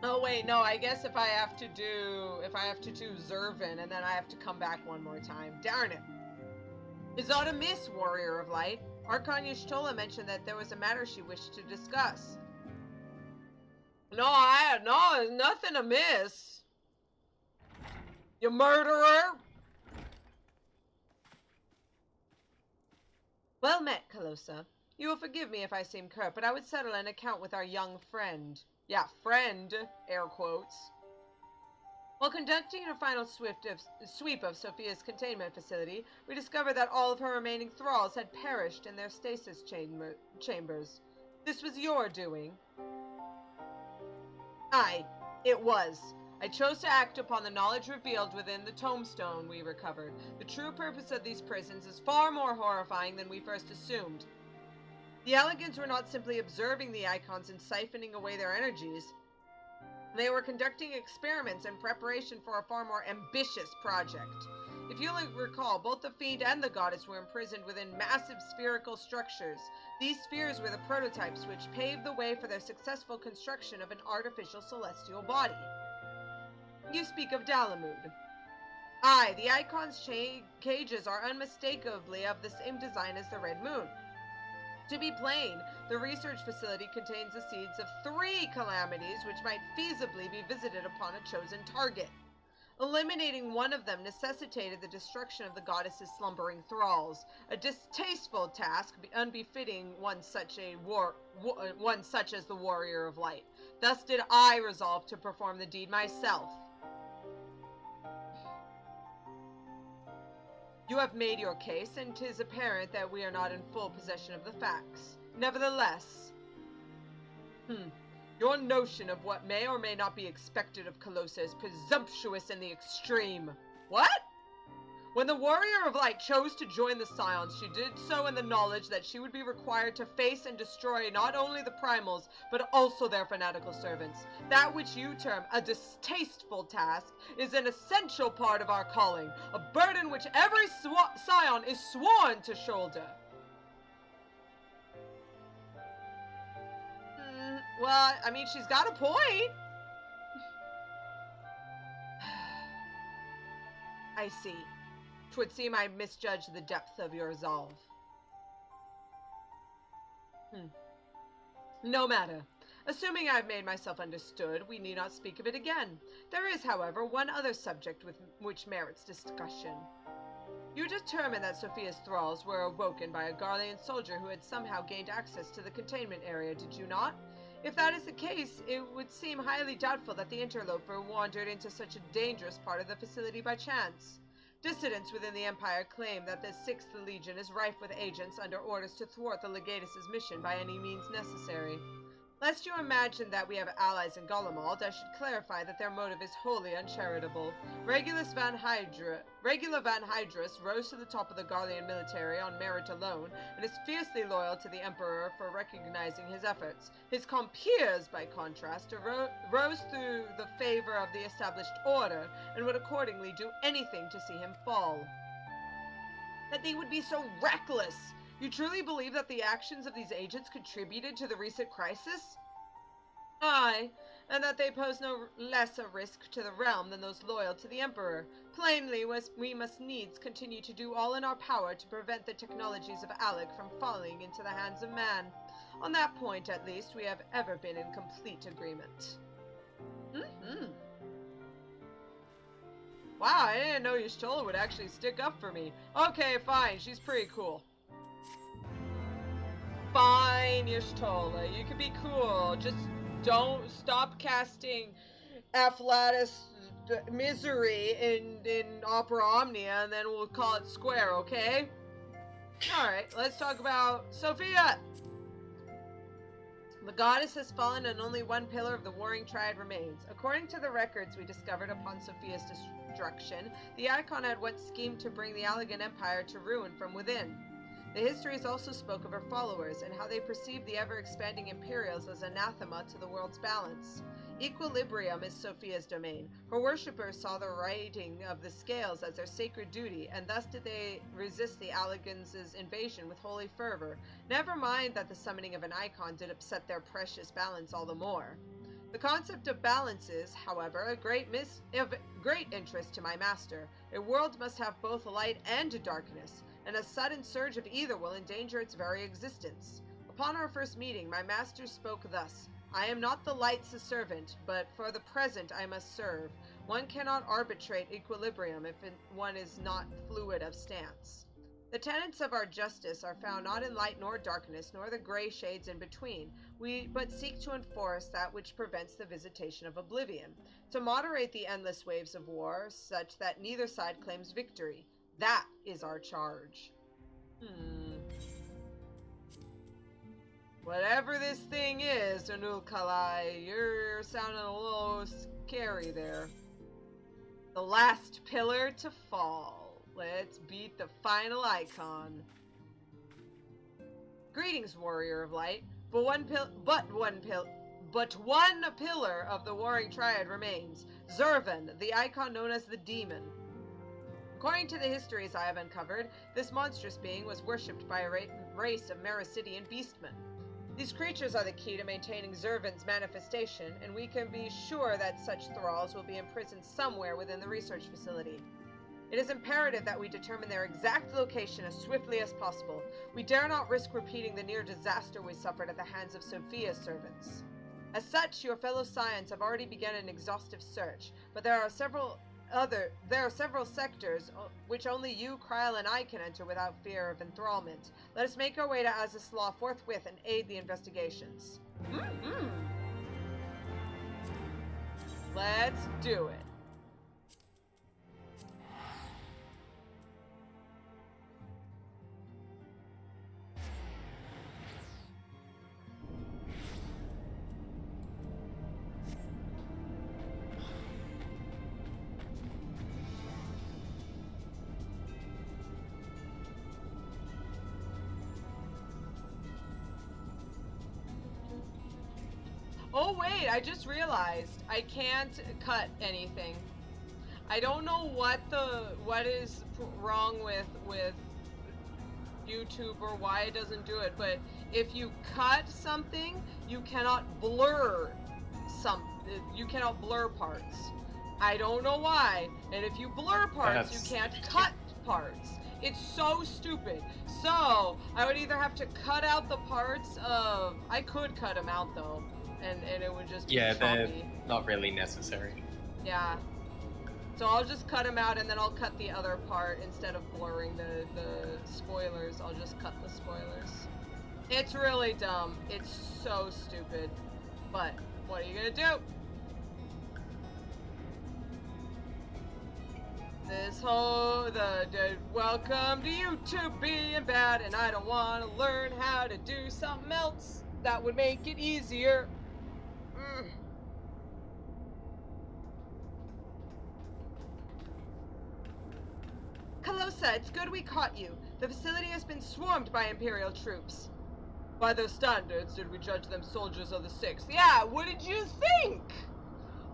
Oh wait, no, I guess if I have to do Zervin and then I have to come back one more time. Darn it. Is aught amiss, Warrior of Light? Archon Y'shtola mentioned that there was a matter she wished to discuss. No, there's nothing amiss. You murderer! Well met, Calosa. You will forgive me if I seem curt, but I would settle an account with our young friend. Yeah, friend, air quotes. While conducting a final sweep of Sophia's containment facility, we discovered that all of her remaining thralls had perished in their stasis chambers. This was your doing. Aye, it was. I chose to act upon the knowledge revealed within the tombstone we recovered. The true purpose of these prisons is far more horrifying than we first assumed. The Allagans were not simply observing the Eikons and siphoning away their energies. They were conducting experiments in preparation for a far more ambitious project. If you'll recall, both the Fiend and the Goddess were imprisoned within massive spherical structures. These spheres were the prototypes which paved the way for their successful construction of an artificial celestial body. You speak of Dalamud. Aye, the Eikons' cages are unmistakably of the same design as the Red Moon. To be plain, the research facility contains the seeds of 3 calamities which might feasibly be visited upon a chosen target. Eliminating one of them necessitated the destruction of the goddess's slumbering thralls, a distasteful task unbefitting one such as the Warrior of Light. Thus did I resolve to perform the deed myself. You have made your case, and 'tis apparent that we are not in full possession of the facts. Nevertheless, your notion of what may or may not be expected of Calosa is presumptuous in the extreme. What? When the Warrior of Light chose to join the Scions, she did so in the knowledge that she would be required to face and destroy not only the primals, but also their fanatical servants. That which you term a distasteful task is an essential part of our calling, a burden which every Scion is sworn to shoulder. Well, I mean, she's got a point. I see. 'Twould seem I misjudged the depth of your resolve. No matter. Assuming I have made myself understood, we need not speak of it again. There is, however, one other subject which merits discussion. You determined that Sophia's thralls were awoken by a Garlean soldier who had somehow gained access to the containment area, did you not? If that is the case, it would seem highly doubtful that the interloper wandered into such a dangerous part of the facility by chance. Dissidents within the Empire claim that the 6th Legion is rife with agents under orders to thwart the Legatus' mission by any means necessary. Lest you imagine that we have allies in Golemald, I should clarify that their motive is wholly uncharitable. Regula van Hydrus rose to the top of the Garlean military on merit alone, and is fiercely loyal to the Emperor for recognizing his efforts. His compeers, by contrast, rose through the favor of the established order, and would accordingly do anything to see him fall. That they would be so reckless! You truly believe that the actions of these agents contributed to the recent crisis? Aye, and that they pose no less a risk to the realm than those loyal to the Emperor. Plainly, we must needs continue to do all in our power to prevent the technologies of Alec from falling into the hands of man. On that point, at least, we have ever been in complete agreement. Wow, I didn't know Y'shtola would actually stick up for me. Okay, fine, she's pretty cool. Fine, Y'shtola, you can be cool. Just don't stop casting Afflatus Misery in Opera Omnia, and then we'll call it square, okay? Alright, let's talk about Sophia! The goddess has fallen and only one pillar of the Warring Triad remains. According to the records we discovered upon Sophia's destruction, the Eikon had once schemed to bring the Allagan Empire to ruin from within. The histories also spoke of her followers and how they perceived the ever-expanding Imperials as anathema to the world's balance. Equilibrium is Sophia's domain. Her worshippers saw the righting of the scales as their sacred duty, and thus did they resist the Allagans' invasion with holy fervor. Never mind that the summoning of an Eikon did upset their precious balance all the more. The concept of balance is, however, of great interest to my master. A world must have both light and darkness, and a sudden surge of either will endanger its very existence. Upon our first meeting, my master spoke thus: I am not the light's servant, but for the present I must serve. One cannot arbitrate equilibrium if one is not fluid of stance. The tenets of our justice are found not in light nor darkness, nor the gray shades in between. We but seek to enforce that which prevents the visitation of oblivion, to moderate the endless waves of war, such that neither side claims victory. That is our charge. Whatever this thing is, Unukalhai, you're sounding a little scary there. The last pillar to fall. Let's beat the final Eikon. Greetings, warrior of light. But one pillar of the Warring Triad remains. Zurvan, the Eikon known as the Demon. According to the histories I have uncovered, this monstrous being was worshipped by a race of Mericidian beastmen. These creatures are the key to maintaining Zurvan's manifestation, and we can be sure that such thralls will be imprisoned somewhere within the research facility. It is imperative that we determine their exact location as swiftly as possible. We dare not risk repeating the near disaster we suffered at the hands of Sophia's servants. As such, your fellow Scions have already begun an exhaustive search, but there are several sectors which only you, Kryl, and I can enter without fear of enthrallment. Let us make our way to Azys Lla forthwith and aid the investigations. Let's do it. Oh wait, I just realized I can't cut anything. I don't know what is wrong with YouTube or why it doesn't do it, but if you cut something, you cannot blur parts. I don't know why. And if you blur parts, you can't cut parts. It's so stupid. So I would either have to cut out the parts of, I could cut them out though. And it would just be they're choppy. not really necessary. Yeah. So I'll just cut them out, and then I'll cut the other part instead of blurring the spoilers. I'll just cut the spoilers. It's really dumb. It's so stupid. But what are you gonna do? This whole welcome to YouTube being bad, and I don't want to learn how to do something else. that would make it easier. Mm. Calosa, it's good we caught you. The facility has been swarmed by Imperial troops. By their standards, did we judge them soldiers of the Sixth? Yeah, what did you think?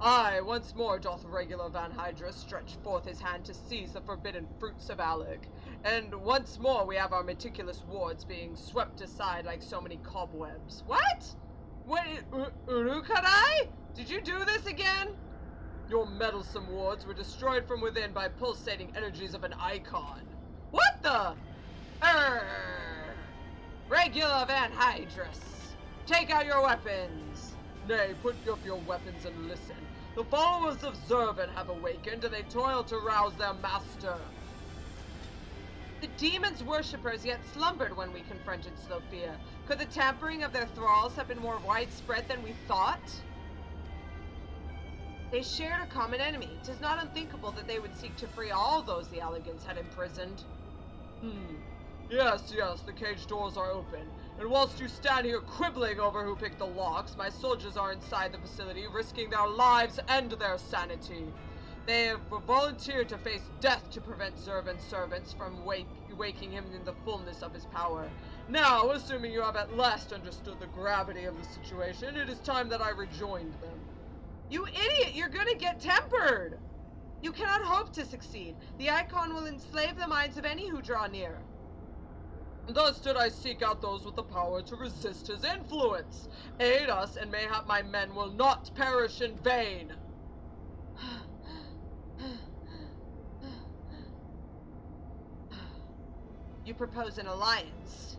Aye, once more doth regular Van Hydra stretch forth his hand to seize the forbidden fruits of Allagan. And once more we have our meticulous wards being swept aside like so many cobwebs. What? What, Unukalhai? Did you do this again? Your meddlesome wards were destroyed from within by pulsating energies of an Eikon. What the? Regular Van Hydrus, take out your weapons. Nay, put up your weapons and listen. The followers of Zervan have awakened, and they toil to rouse their master. The demon's worshippers yet slumbered when we confronted Sophia. Could the tampering of their thralls have been more widespread than we thought? They shared a common enemy. 'Tis not unthinkable that they would seek to free all those the Allagans had imprisoned. Yes, the cage doors are open. And whilst you stand here quibbling over who picked the locks, my soldiers are inside the facility, risking their lives and their sanity. They have volunteered to face death to prevent Zervan's servants from waking him in the fullness of his power. Now, assuming you have at last understood the gravity of the situation, it is time that I rejoined them. You idiot! You're gonna get tempered! You cannot hope to succeed. The Eikon will enslave the minds of any who draw near. Thus did I seek out those with the power to resist his influence. Aid us, and mayhap my men will not perish in vain. You propose an alliance?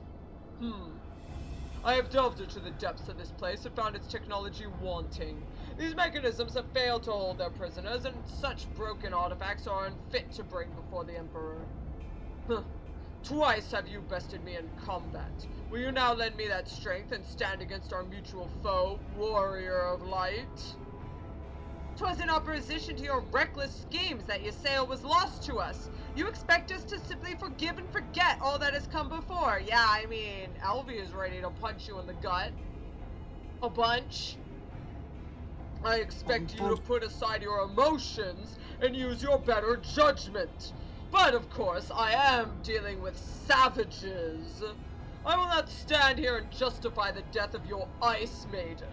I have delved into the depths of this place and found its technology wanting. These mechanisms have failed to hold their prisoners, and such broken artifacts are unfit to bring before the Emperor. Twice have you bested me in combat. Will you now lend me that strength and stand against our mutual foe, Warrior of Light? 'Twas in opposition to your reckless schemes that Ysayle was lost to us. You expect us to simply forgive and forget all that has come before. Yeah, I mean, Elvie is ready to punch you in the gut. A bunch. I expect you to put aside your emotions and use your better judgment. But of course, I am dealing with savages. I will not stand here and justify the death of your Ice Maiden.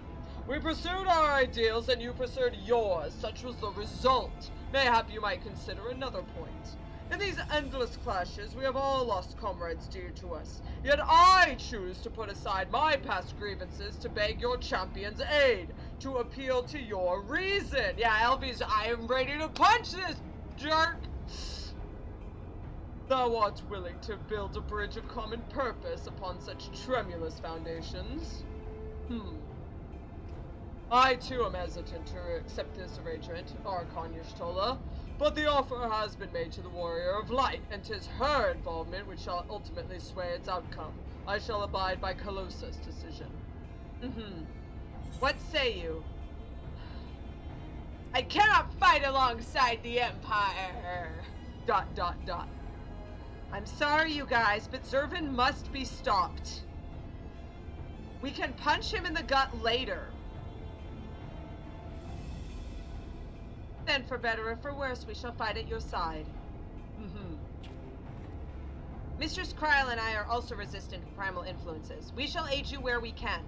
We pursued our ideals and you pursued yours. Such was the result. Mayhap you might consider another point. In these endless clashes, we have all lost comrades dear to us. Yet I choose to put aside my past grievances to beg your champion's aid, to appeal to your reason. Yeah, Elvie's, I am ready to punch this jerk. Thou art willing to build a bridge of common purpose upon such tremulous foundations? I too am hesitant to accept this arrangement, Archon Y'shtola, but the offer has been made to the Warrior of Light, and 'tis her involvement which shall ultimately sway its outcome. I shall abide by Calosa's decision. What say you? I cannot fight alongside the Empire! ... I'm sorry, you guys, but Zervan must be stopped. We can punch him in the gut later. Then, for better or for worse, we shall fight at your side. Mistress Kryl and I are also resistant to primal influences. We shall aid you where we can.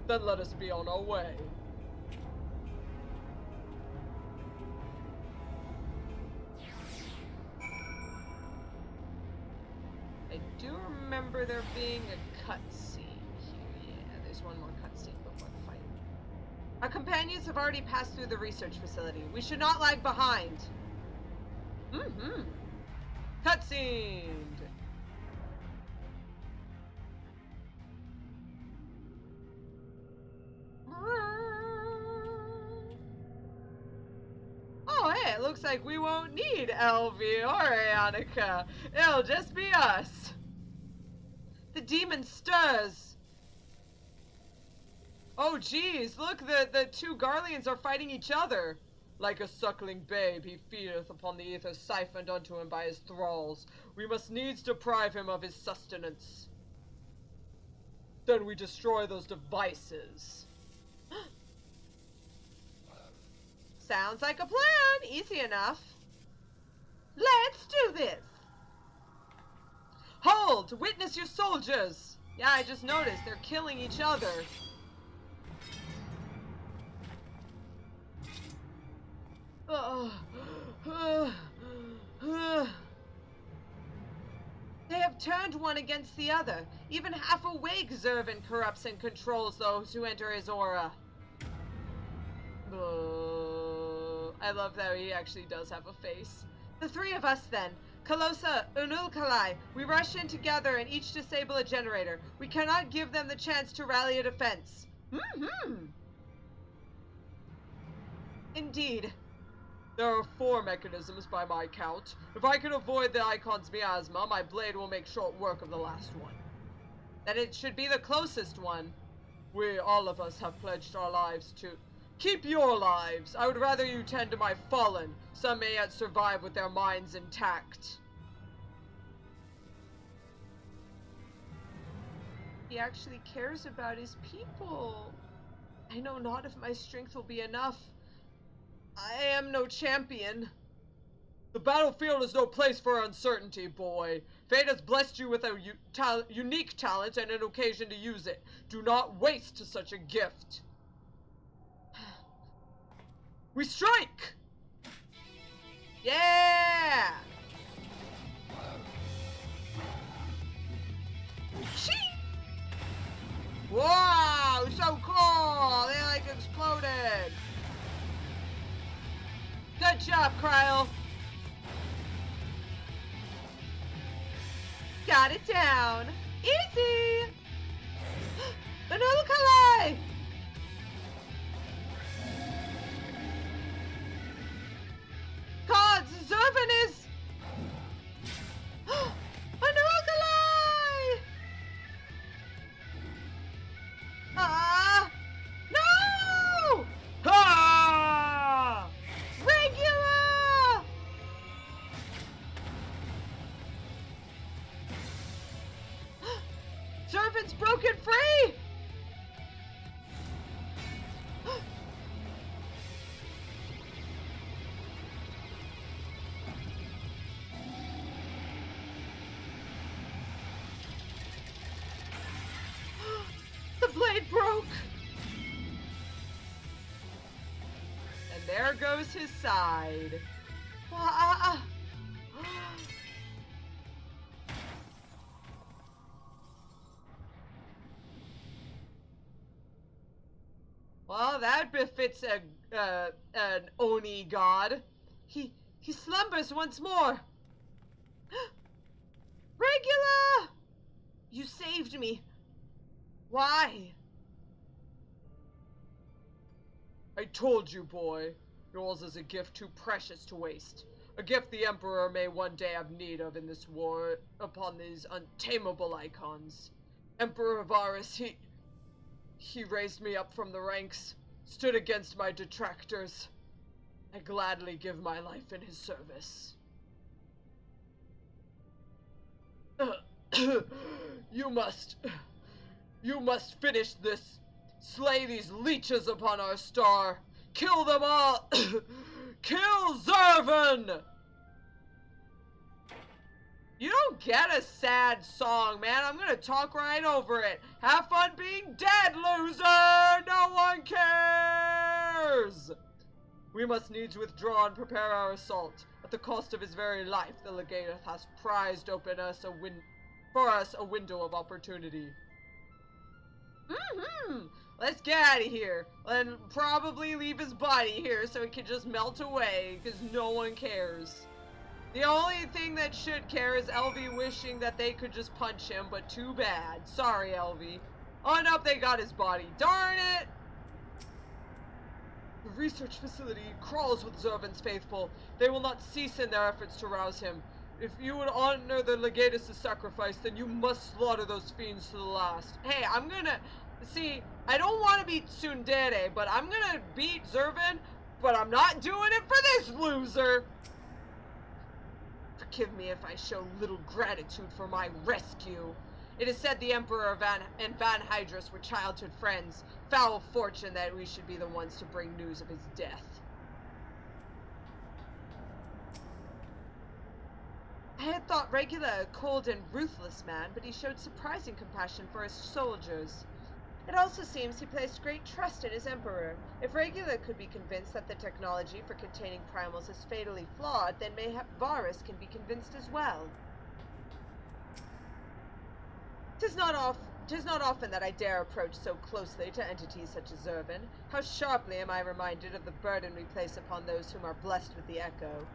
Then let us be on our way. I do remember there being a cutscene here. Yeah, there's one more cutscene before the fight. Our companions have already passed through the research facility. We should not lag behind. Cutscene! Oh, hey, it looks like we won't need Elvie or Annika. It'll just be us. The demon stirs. Oh, geez, look, the two Garleans are fighting each other. Like a suckling babe, he feedeth upon the ether siphoned unto him by his thralls. We must needs deprive him of his sustenance. Then we destroy those devices. Sounds like a plan. Easy enough. Let's do this. Hold! Witness your soldiers! Yeah, I just noticed. They're killing each other. They have turned one against the other. Even half awake, Zervan corrupts and controls those who enter his aura. I love that he actually does have a face. The three of us, then. Calosa, Unukalhai, we rush in together and each disable a generator. We cannot give them the chance to rally a defense. Indeed. There are 4 mechanisms by my count. If I can avoid the Eikons' miasma, my blade will make short work of the last one. Then it should be the closest one. We, all of us, have pledged our lives to... Keep your lives! I would rather you tend to my fallen. Some may yet survive with their minds intact. He actually cares about his people. I know not if my strength will be enough. I am no champion. The battlefield is no place for uncertainty, boy. Fate has blessed you with a unique talent and an occasion to use it. Do not waste such a gift. We strike! Yeah! Shee! Wow, so cool! They like exploded. Good job, Kryle. Got it down. Easy! Unukalhai! God, Zervan is... Unukalhai! No! Ah! Regular! Zervan's broken free! The blade broke! And there goes his side. Well, that befits an Oni god. He slumbers once more. Regula! You saved me. Why? I told you, boy. Yours is a gift too precious to waste. A gift the Emperor may one day have need of in this war upon these untamable Eikons. Emperor Varus, he raised me up from the ranks, stood against my detractors. I gladly give my life in his service. You must finish this. Slay these leeches upon our star. Kill them all. Kill Zervan! You don't get a sad song, man. I'm gonna talk right over it. Have fun being dead, loser! No one cares! We must needs withdraw and prepare our assault. At the cost of his very life, the Legate has prized open for us a window of opportunity. Let's get out of here. And probably leave his body here so it can just melt away, because no one cares. The only thing that should care is Elvie wishing that they could just punch him, but too bad. Sorry, Elvie. Oh, nope, they got his body. Darn it! The research facility crawls with Zervan's faithful. They will not cease in their efforts to rouse him. If you would honor the Legatus' sacrifice, then you must slaughter those fiends to the last. Hey, I'm gonna... See, I don't want to beat Tsundere, but I'm gonna beat Zervan, but I'm not doing it for this loser! Forgive me if I show little gratitude for my rescue. It is said the Emperor and Van Hydrus were childhood friends. Foul fortune that we should be the ones to bring news of his death. I had thought Regula a cold and ruthless man, but he showed surprising compassion for his soldiers. It also seems he placed great trust in his emperor. If Regula could be convinced that the technology for containing primals is fatally flawed, then mayhap Varus can be convinced as well. 'Tis not often that I dare approach so closely to entities such as Zervan. How sharply am I reminded of the burden we place upon those whom are blessed with the Echo.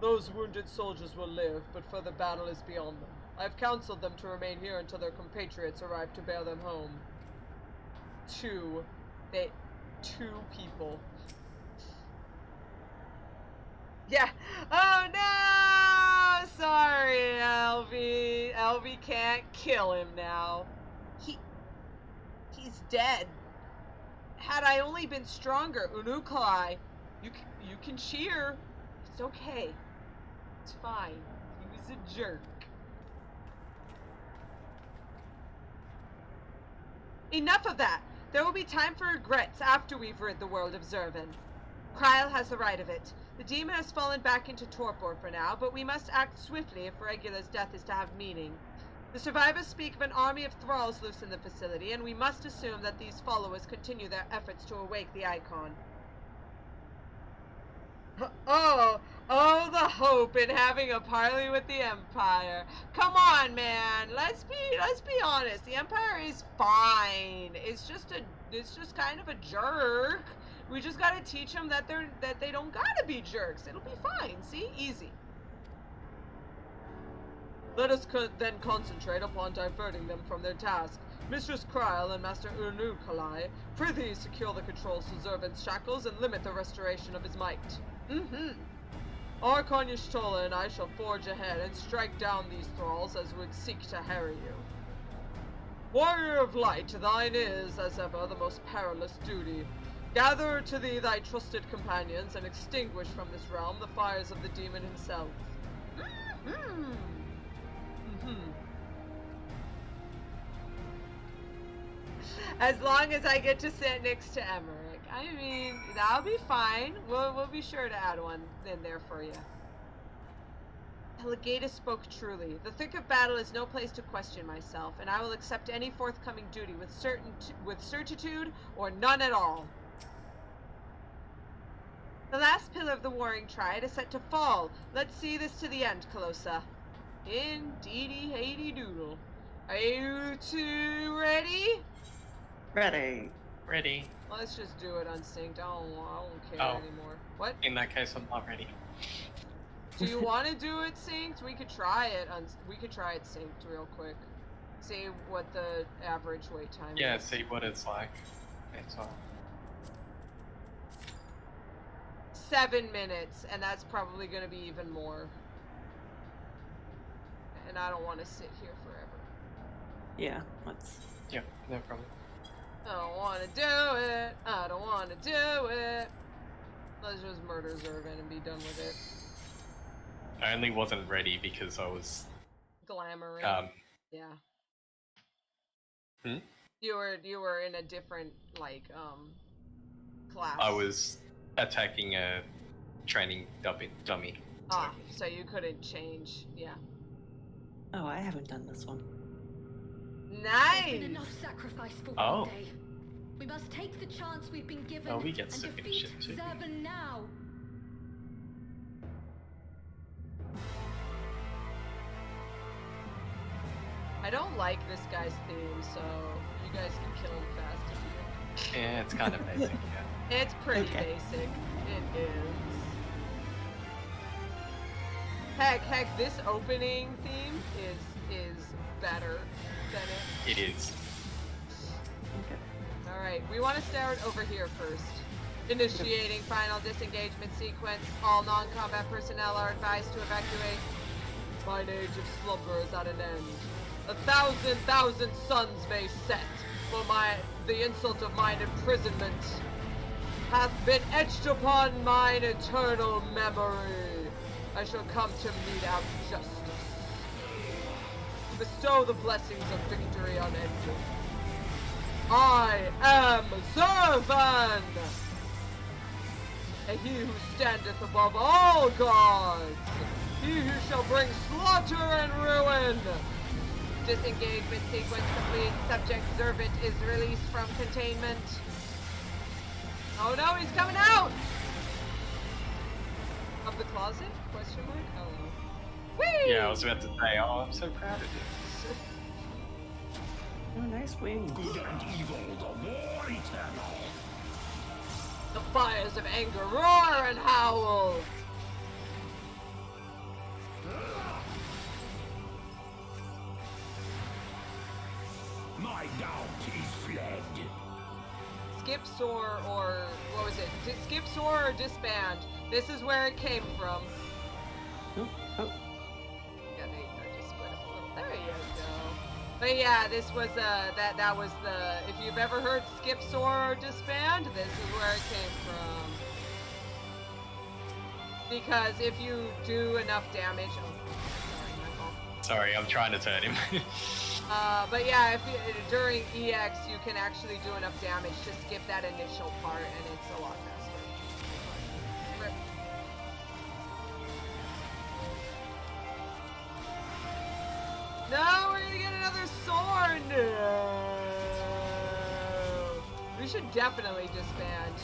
Those wounded soldiers will live, but further battle is beyond them. I have counseled them to remain here until their compatriots arrive to bear them home. Two people. Yeah. Oh no! Sorry, Elvie. Elvie can't kill him now. He's dead. Had I only been stronger, Unukalhai, you can cheer. It's okay. It's fine. He was a jerk. Enough of that! There will be time for regrets after we've rid the world of Zervan. Kryl has the right of it. The demon has fallen back into torpor for now, but we must act swiftly if Regula's death is to have meaning. The survivors speak of an army of thralls loose in the facility, and we must assume that these followers continue their efforts to awake the Eikon. Oh, the hope in having a parley with the Empire. Come on, man. Let's be honest. The Empire is fine. It's just kind of a jerk. We just gotta teach them that they don't gotta be jerks. It'll be fine. See, easy. Let us then concentrate upon diverting them from their task. Mistress Kryl and Master Unukalhai, prithee secure the controls to Zervan's shackles and limit the restoration of his might. Archon Y'shtola and I shall forge ahead and strike down these thralls as would seek to harry you. Warrior of light, thine is, as ever, the most perilous duty. Gather to thee thy trusted companions and extinguish from this realm the fires of the demon himself. As long as I get to sit next to Emmerich. I mean, that'll be fine. We'll be sure to add one in there for you. The legatus spoke truly. The thick of battle is no place to question myself, and I will accept any forthcoming duty with certitude or none at all. The last pillar of the Warring Triad is set to fall. Let's see this to the end, Calosa. Indeedy, Haty Doodle. Are you two ready? Ready. Ready. Let's just do it unsynced. I don't care anymore. What? In that case, I'm not ready. Do you want to do it synced? We could try it. We could try it synced real quick. See what the average wait time is. Yeah, see what it's like. It's all. 7 minutes, and that's probably going to be even more. And I don't want to sit here forever. Yeah, let's. Yeah, no problem. I don't want to do it. I don't want to do it. Let's just murder Zervan and be done with it. I only wasn't ready because I was Glamoring. Yeah. You were in a different class. I was attacking a training dummy. So you couldn't change. Yeah. Oh, I haven't done this one. Nice. There's been enough sacrifice for Oh. one day. We must take the chance we've been given Oh, we get and to finish defeat it too. Zervan now. I don't like this guy's theme, so you guys can kill him fast if you want. Yeah, it's kind of basic, yeah. It's pretty Okay. basic. It is. Heck, this opening theme is better than it. It is. Okay. Alright, we want to start over here first. Initiating final disengagement sequence. All non-combat personnel are advised to evacuate. Mine age of slumber is at an end. 1,000 suns may set, for the insult of mine imprisonment hath been etched upon mine eternal memory. I shall come to mete out justice. bestow the blessings of victory unending. I am Zervan, and he who standeth above all gods, he who shall bring slaughter and ruin. Disengagement sequence complete. Subject Zervant is released from containment. Oh no, he's coming out! Of the closet? Question mark? Hello. Whee! Yeah, I was about to say, oh, I'm so proud of you. Oh, nice wings. Good and evil, the war eternal. The fires of anger roar and howl. My doubt is fled. Skip, soar, or what was it? Skip, soar, or disband. This is where it came from. Oh, oh. Yeah, I just split up a little. There you go. But yeah, this was that was the. If you've ever heard skip, soar, or disband, this is where it came from. Because if you do enough damage, oh, sorry, my fault. Sorry, I'm trying to turn him. But yeah, if you, during EX you can actually do enough damage to skip that initial part, and it's a lot faster. Rip. No, we're gonna get another sword. No. We should definitely disband.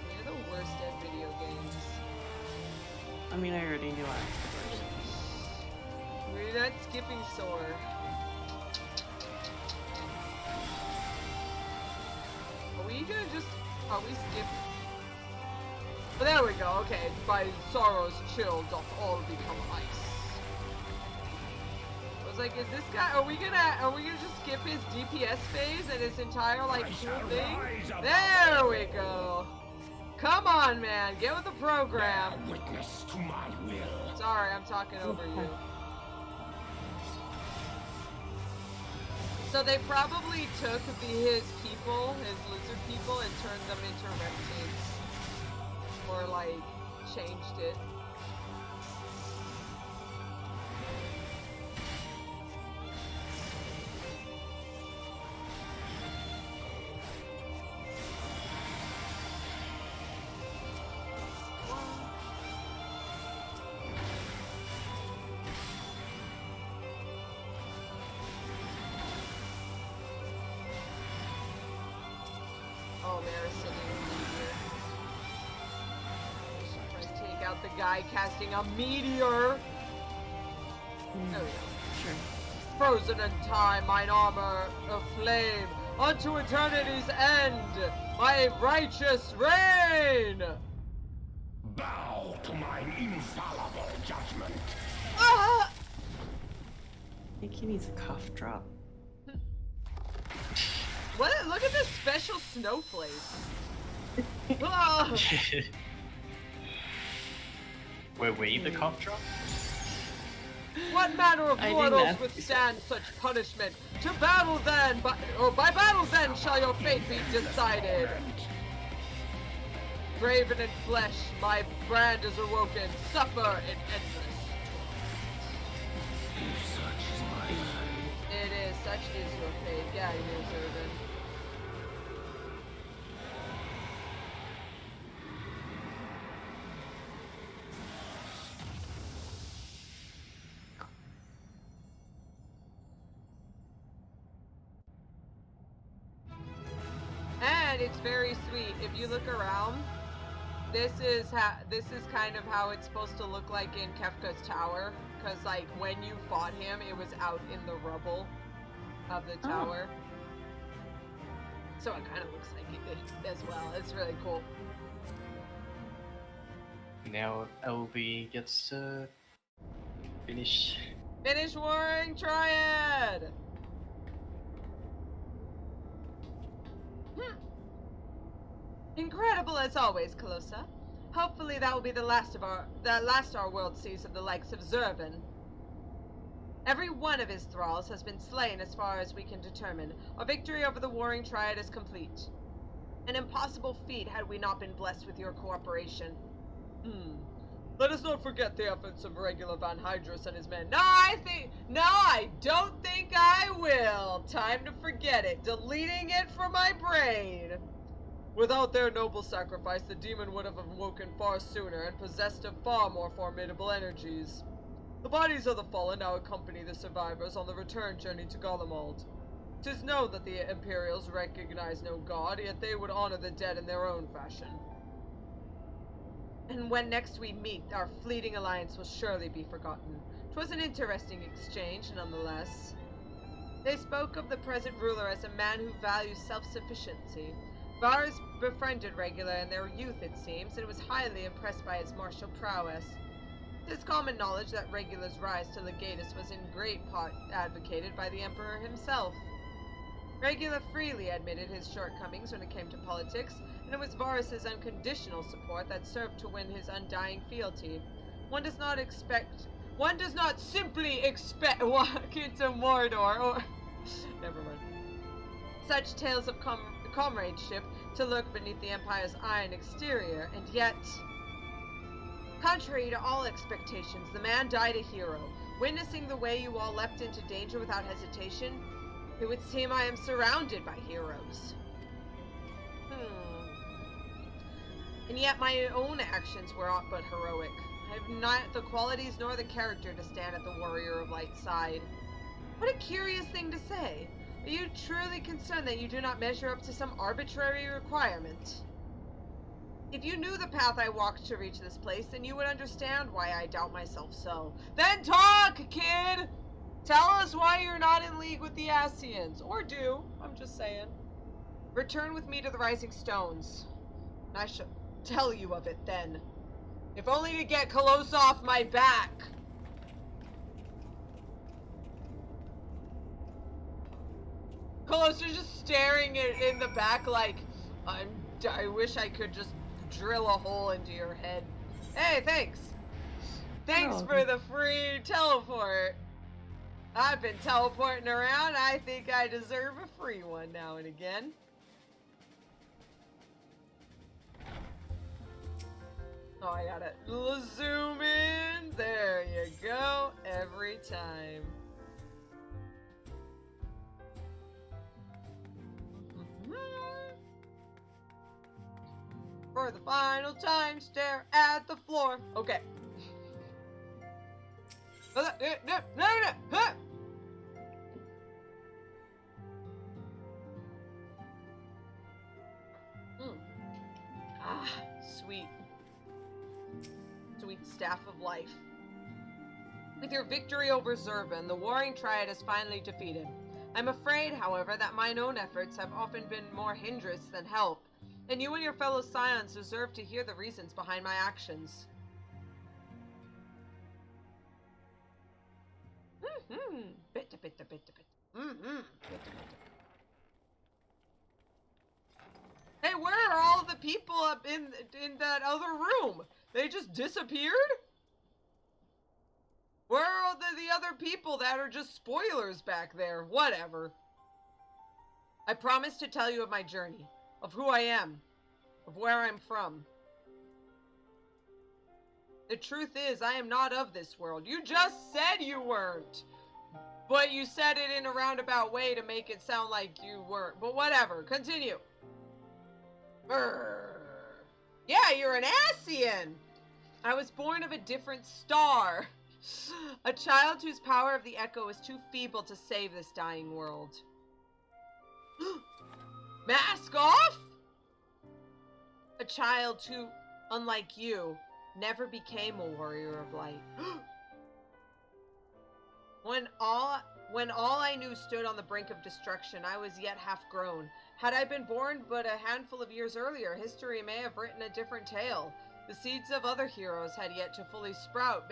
We're the worst at video games. I mean, I already knew I was the worst. We're not skipping soar. Are we gonna just... Are we skipping? Oh, there we go. Okay. By sorrow's chill doth all become ice. I was like, is this guy... Are we gonna just skip his DPS phase and his entire, like, cool thing? There we go. Come on, man. Get with the program. Witness to my will. Sorry, I'm talking over you. So they probably took his people, his lizard people, and turned them into reptiles. Or, like, changed it. Oh, they're singing meteor. We should try to take out the guy casting a meteor. There we go. Sure. Frozen in time, mine armor of flame, unto eternity's end, my righteous reign! Bow to mine infallible judgment. Ah! I think he needs a cough drop. What? Look at this special snowflake. Ah! Were we the cough drop? What manner of I think mortals that- withstand such punishment? To battle then, by battle then shall your fate be decided. Graven in flesh, my brand is awoken. Suffer in endless. It is, such is your fate. Yeah, it is, Irvin. And it's very sweet. If you look around, this is kind of how it's supposed to look like in Kefka's tower. Because like when you fought him, it was out in the rubble of the tower. So it kind of looks like it as well. It's really cool. Now LB gets to finish. Finish Warring Triad! Incredible as always, Calosa. Hopefully that will be the last our world sees of the likes of Zervan. Every one of his thralls has been slain as far as we can determine. Our victory over the Warring Triad is complete. An impossible feat had we not been blessed with your cooperation. Let us not forget the efforts of regular Van Hydrus and his men. No, I don't think I will. Time to forget it. Deleting it from my brain. Without their noble sacrifice, the demon would have awoken far sooner and possessed of far more formidable energies. The bodies of the fallen now accompany the survivors on the return journey to Golemald. 'Tis known that the Imperials recognize no god, yet they would honor the dead in their own fashion. And when next we meet, our fleeting alliance will surely be forgotten. 'Twas an interesting exchange, nonetheless. They spoke of the present ruler as a man who values self-sufficiency. Varus befriended Regula in their youth, it seems, and was highly impressed by his martial prowess. It is common knowledge that Regula's rise to legatus was in great part advocated by the Emperor himself. Regula freely admitted his shortcomings when it came to politics, and it was Varus's unconditional support that served to win his undying fealty. One does not simply expect walk into Mordor, or never mind. Such tales of comradeship to lurk beneath the Empire's iron exterior, and yet, contrary to all expectations, the man died a hero. Witnessing the way you all leapt into danger without hesitation, it would seem I am surrounded by heroes. And yet my own actions were aught but heroic. I have not the qualities nor the character to stand at the Warrior of Light's side. What a curious thing to say. Are you truly concerned that you do not measure up to some arbitrary requirement? If you knew the path I walked to reach this place, then you would understand why I doubt myself so. Then talk, kid! Tell us why you're not in league with the Asians. Or do. I'm just saying. Return with me to the Rising Stones. I shall tell you of it then. If only to get Calosa off my back. Calosa's just staring in the back like, I wish I could just drill a hole into your head. Hey, thanks. Thanks for the free teleport. I've been teleporting around. I think I deserve a free one now and again. Oh, I gotta zoom in. There you go. Every time. For the final time, stare at the floor. Okay. No. Ah, sweet. Sweet staff of life. With your victory over Zervan, the Warring Triad is finally defeated. I'm afraid, however, that mine own efforts have often been more hindrance than help, and you and your fellow scions deserve to hear the reasons behind my actions. Bitte. Hey, where are all the people up in that other room? They just disappeared? Where are all the other people that are just spoilers back there? Whatever. I promise to tell you of my journey, of who I am, of where I'm from. The truth is, I am not of this world. You just said you weren't. But you said it in a roundabout way to make it sound like you weren't. But whatever, continue. Yeah, you're an Asian. I was born of a different star. A child whose power of the echo is too feeble to save this dying world. Mask off? A child who, unlike you, never became a warrior of light. When all I knew stood on the brink of destruction, I was yet half grown. Had I been born but a handful of years earlier, history may have written a different tale. The seeds of other heroes had yet to fully sprout,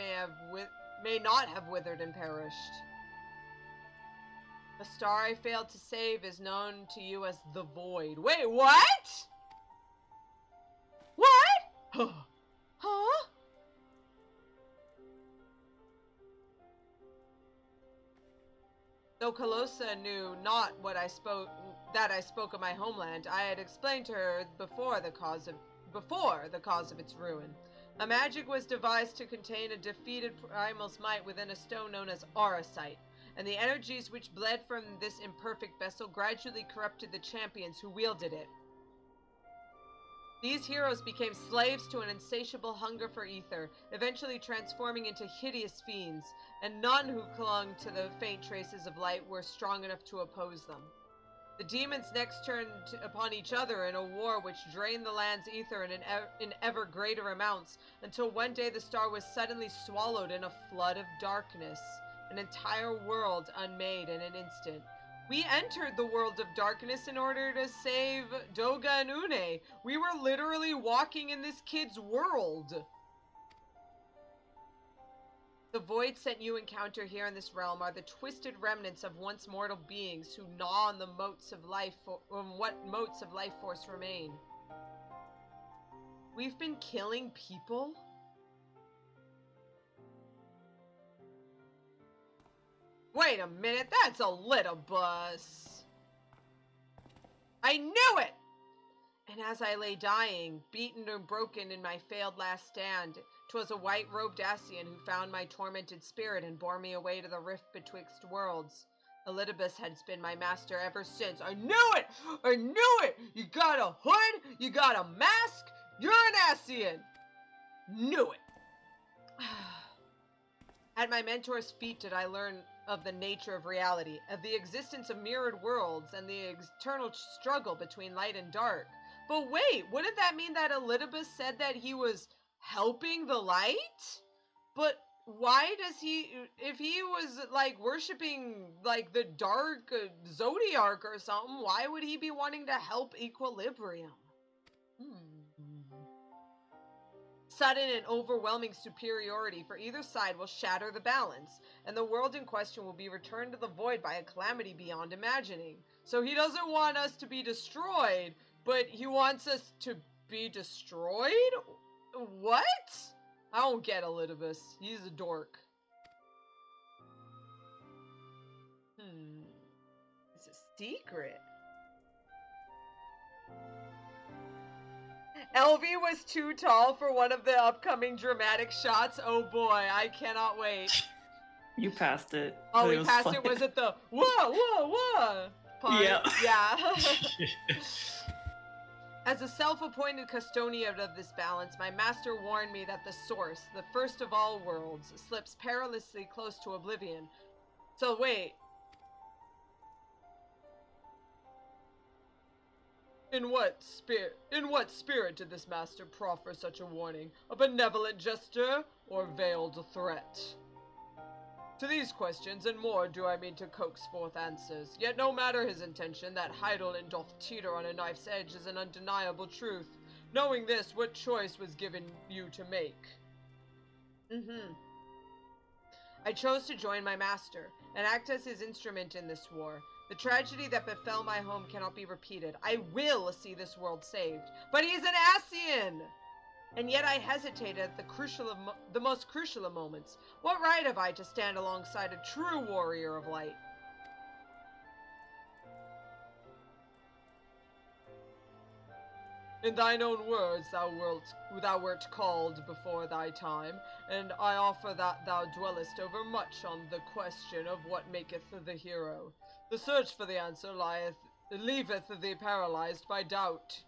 may not have withered and perished. The star I failed to save is known to you as the Void. Wait, what? What? Huh? Though Calosa knew not that I spoke of my homeland, I had explained to her before the cause of its ruin. A magic was devised to contain a defeated primal's might within a stone known as Arasite, and the energies which bled from this imperfect vessel gradually corrupted the champions who wielded it. These heroes became slaves to an insatiable hunger for ether, eventually transforming into hideous fiends, and none who clung to the faint traces of light were strong enough to oppose them. The demons next turned upon each other in a war which drained the land's ether in ever greater amounts, until one day the star was suddenly swallowed in a flood of darkness, an entire world unmade in an instant. We entered the world of darkness in order to save Doga and Une. We were literally walking in this kid's world. The voids that you encounter here in this realm are the twisted remnants of once mortal beings who gnaw on the motes of life, what motes of life force remain. We've been killing people? Wait a minute, that's a little bus. I knew it! And as I lay dying, beaten and broken in my failed last stand, 'twas a white-robed Asian who found my tormented spirit and bore me away to the rift betwixt worlds. Elidibus has been my master ever since. I knew it! I knew it! You got a hood, you got a mask, you're an Asian! Knew it! At my mentor's feet did I learn of the nature of reality, of the existence of mirrored worlds, and the eternal struggle between light and dark. But wait, wouldn't that mean that Elidibus said that he was helping the light? But why does he, if he was like worshipping like the dark zodiac or something, why would he be wanting to help equilibrium? Sudden and overwhelming superiority for either side will shatter the balance, and the world in question will be returned to the void by a calamity beyond imagining. So he doesn't want us to be destroyed, but he wants us to be destroyed? What? I don't get Elidibus. He's a dork. It's a secret. Elvie was too tall for one of the upcoming dramatic shots. Oh boy, I cannot wait. You passed it. Oh, we passed it. Was it the whoa part? Yeah. As a self-appointed custodian of this balance, my master warned me that the source, the first of all worlds, slips perilously close to oblivion. So wait. In what spirit did this master proffer such a warning? A benevolent gesture or veiled threat? To these questions and more do I mean to coax forth answers. Yet no matter his intention, that Heidelin doth teeter on a knife's edge is an undeniable truth. Knowing this, what choice was given you to make? I chose to join my master, and act as his instrument in this war. The tragedy that befell my home cannot be repeated. I will see this world saved. But he's an Asian! And yet I hesitated at the most crucial of moments. What right have I to stand alongside a true warrior of light? In thine own words thou wert called before thy time, and I offer that thou dwellest over much on the question of what maketh the hero. The search for the answer leaveth thee paralyzed by doubt.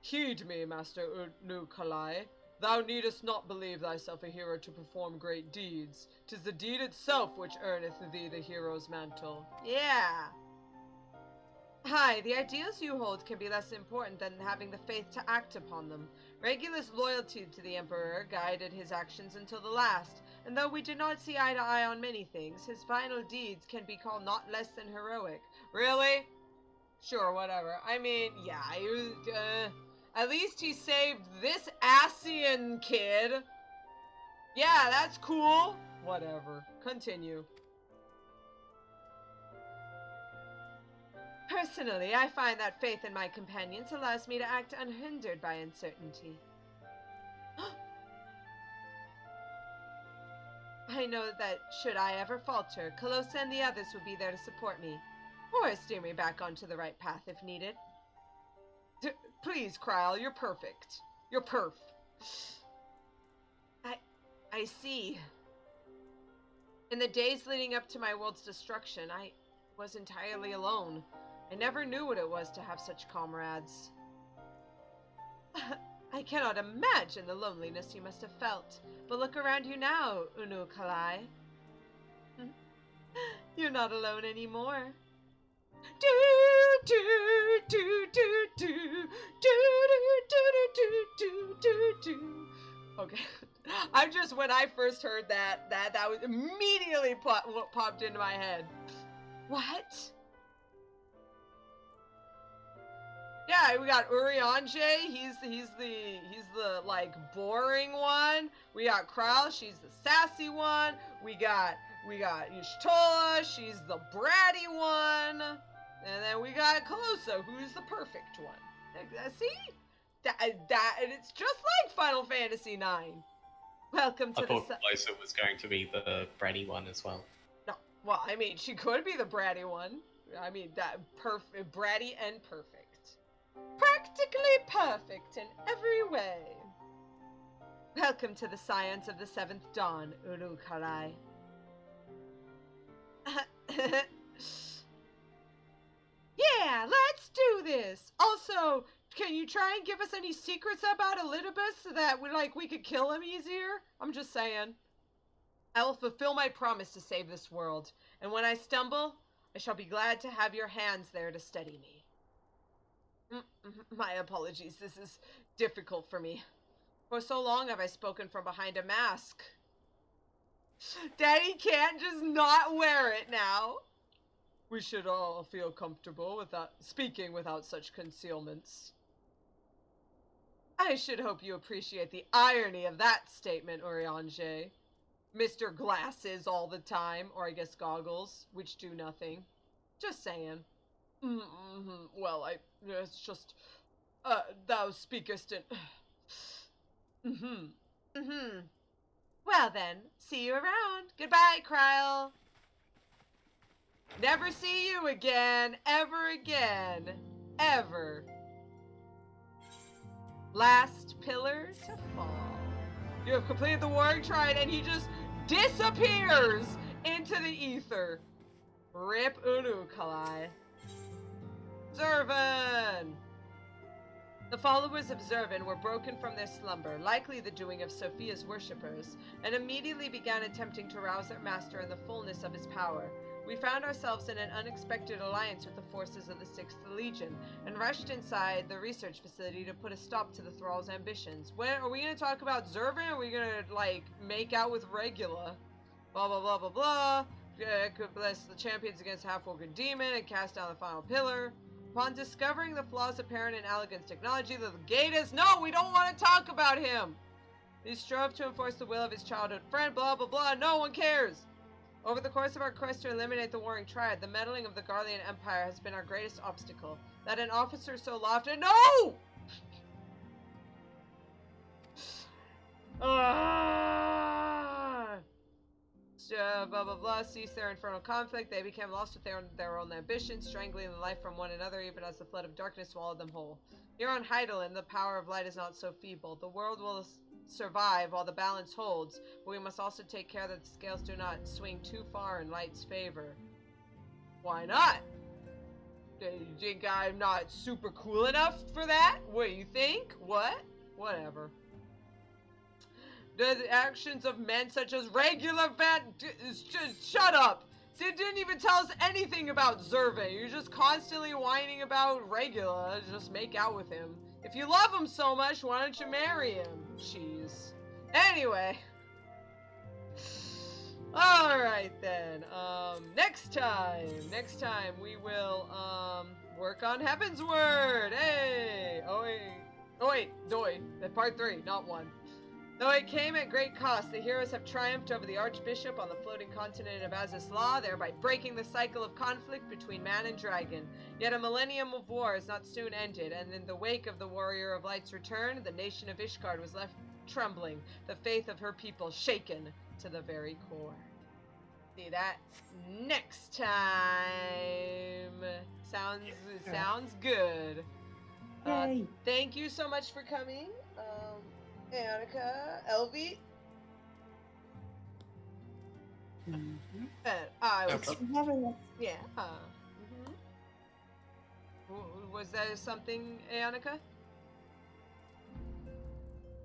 Heed me, Master Unukalhai. Thou needest not believe thyself a hero to perform great deeds. 'Tis the deed itself which earneth thee the hero's mantle. Yeah. Hi, the ideals you hold can be less important than having the faith to act upon them. Regulus' loyalty to the Emperor guided his actions until the last, and though we do not see eye to eye on many things, his final deeds can be called not less than heroic. Really? Sure, whatever. I mean, yeah, at least he saved this Asian kid. Yeah, that's cool. Whatever. Continue. Personally, I find that faith in my companions allows me to act unhindered by uncertainty. I know that should I ever falter, Calosa and the others would be there to support me, or steer me back onto the right path if needed. Please, Kryl, you're perfect. You're perf. I see. In the days leading up to my world's destruction, I was entirely alone. I never knew what it was to have such comrades. I cannot imagine the loneliness you must have felt. But look around you now, Unukalhai. You're not alone anymore. Do do do do do do do do do do. Okay, when I first heard that was immediately what popped into my head. What? Yeah, we got Urianger. He's the like boring one. We got Kral. She's the sassy one. We got Y'shtola. She's the bratty one. And then we got Calosa, who's the perfect one. See? And it's just like Final Fantasy IX. Welcome to I thought Calosa was going to be the bratty one as well. No, well, I mean, she could be the bratty one. I mean, that bratty and perfect. Practically perfect in every way. Welcome to the science of the seventh dawn, Unukalhai. Yeah, let's do this. Also, can you try and give us any secrets about Elidibus so that we could kill him easier? I'm just saying. I will fulfill my promise to save this world, and when I stumble, I shall be glad to have your hands there to steady me. My apologies, this is difficult for me. For so long have I spoken from behind a mask. Daddy can't just not wear it now. We should all feel comfortable without speaking without such concealments. I should hope you appreciate the irony of that statement, Urianger. Mr. Glasses all the time, or I guess goggles, which do nothing. Just saying. Well, it's just, thou speakest in, Well then, see you around. Goodbye, Krile. Never see you again, ever again, ever. Last pillar to fall. You have completed the Warring Triad, and he just disappears into the ether. Rip Unukalhai. Zervan! The followers of Zervan were broken from their slumber, likely the doing of Sophia's worshippers, and immediately began attempting to rouse their master in the fullness of his power. We found ourselves in an unexpected alliance with the forces of the 6th Legion, and rushed inside the research facility to put a stop to the Thrall's ambitions. When are we going to talk about Zervan, or are we going to, make out with Regula? Blah, blah, blah, blah, blah. Could bless the champions against half-organ demon and cast down the final pillar. Upon discovering the flaws apparent in Allagan's technology, the Legatus— No, we don't want to talk about him! He strove to enforce the will of his childhood friend, blah, blah, blah. No one cares! Over the course of our quest to eliminate the Warring Triad, the meddling of the Garlean Empire has been our greatest obstacle. That an officer so lofty— No! Blah blah blah, ceased their infernal conflict. They became lost with their own ambitions, strangling the life from one another even as the flood of darkness swallowed them whole. Here on Heidelin, the power of light is not so feeble. The world will survive while the balance holds, but we must also take care that the scales do not swing too far in light's favor. Why not? Do you think I'm not super cool enough for that? What do you think? What? Whatever. The actions of men such as regular just shut up! It didn't even tell us anything about Zervan. You're just constantly whining about Regula. Just make out with him. If you love him so much, why don't you marry him? Jeez. Anyway. Alright then. Next time we will, work on Heaven's Word. Hey! Oh wait, Doi. Part 3, not 1. Though it came at great cost, the heroes have triumphed over the archbishop on the floating continent of Azys Lla, thereby breaking the cycle of conflict between man and dragon. Yet a millennium of war is not soon ended, and in the wake of the Warrior of Light's return, the nation of Ishgard was left trembling, the faith of her people shaken to the very core. See that next time. Sounds good. Thank you so much for coming. Annika, Elvie, Mm-hmm. I was, Okay. For having us. yeah. Was there something, Aonika?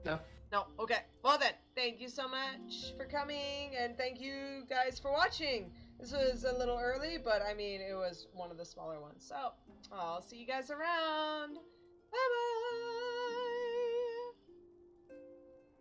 No. No. Okay. Well then, thank you so much for coming, and thank you guys for watching. This was a little early, but I mean, it was one of the smaller ones. So, I'll see you guys around. Bye bye.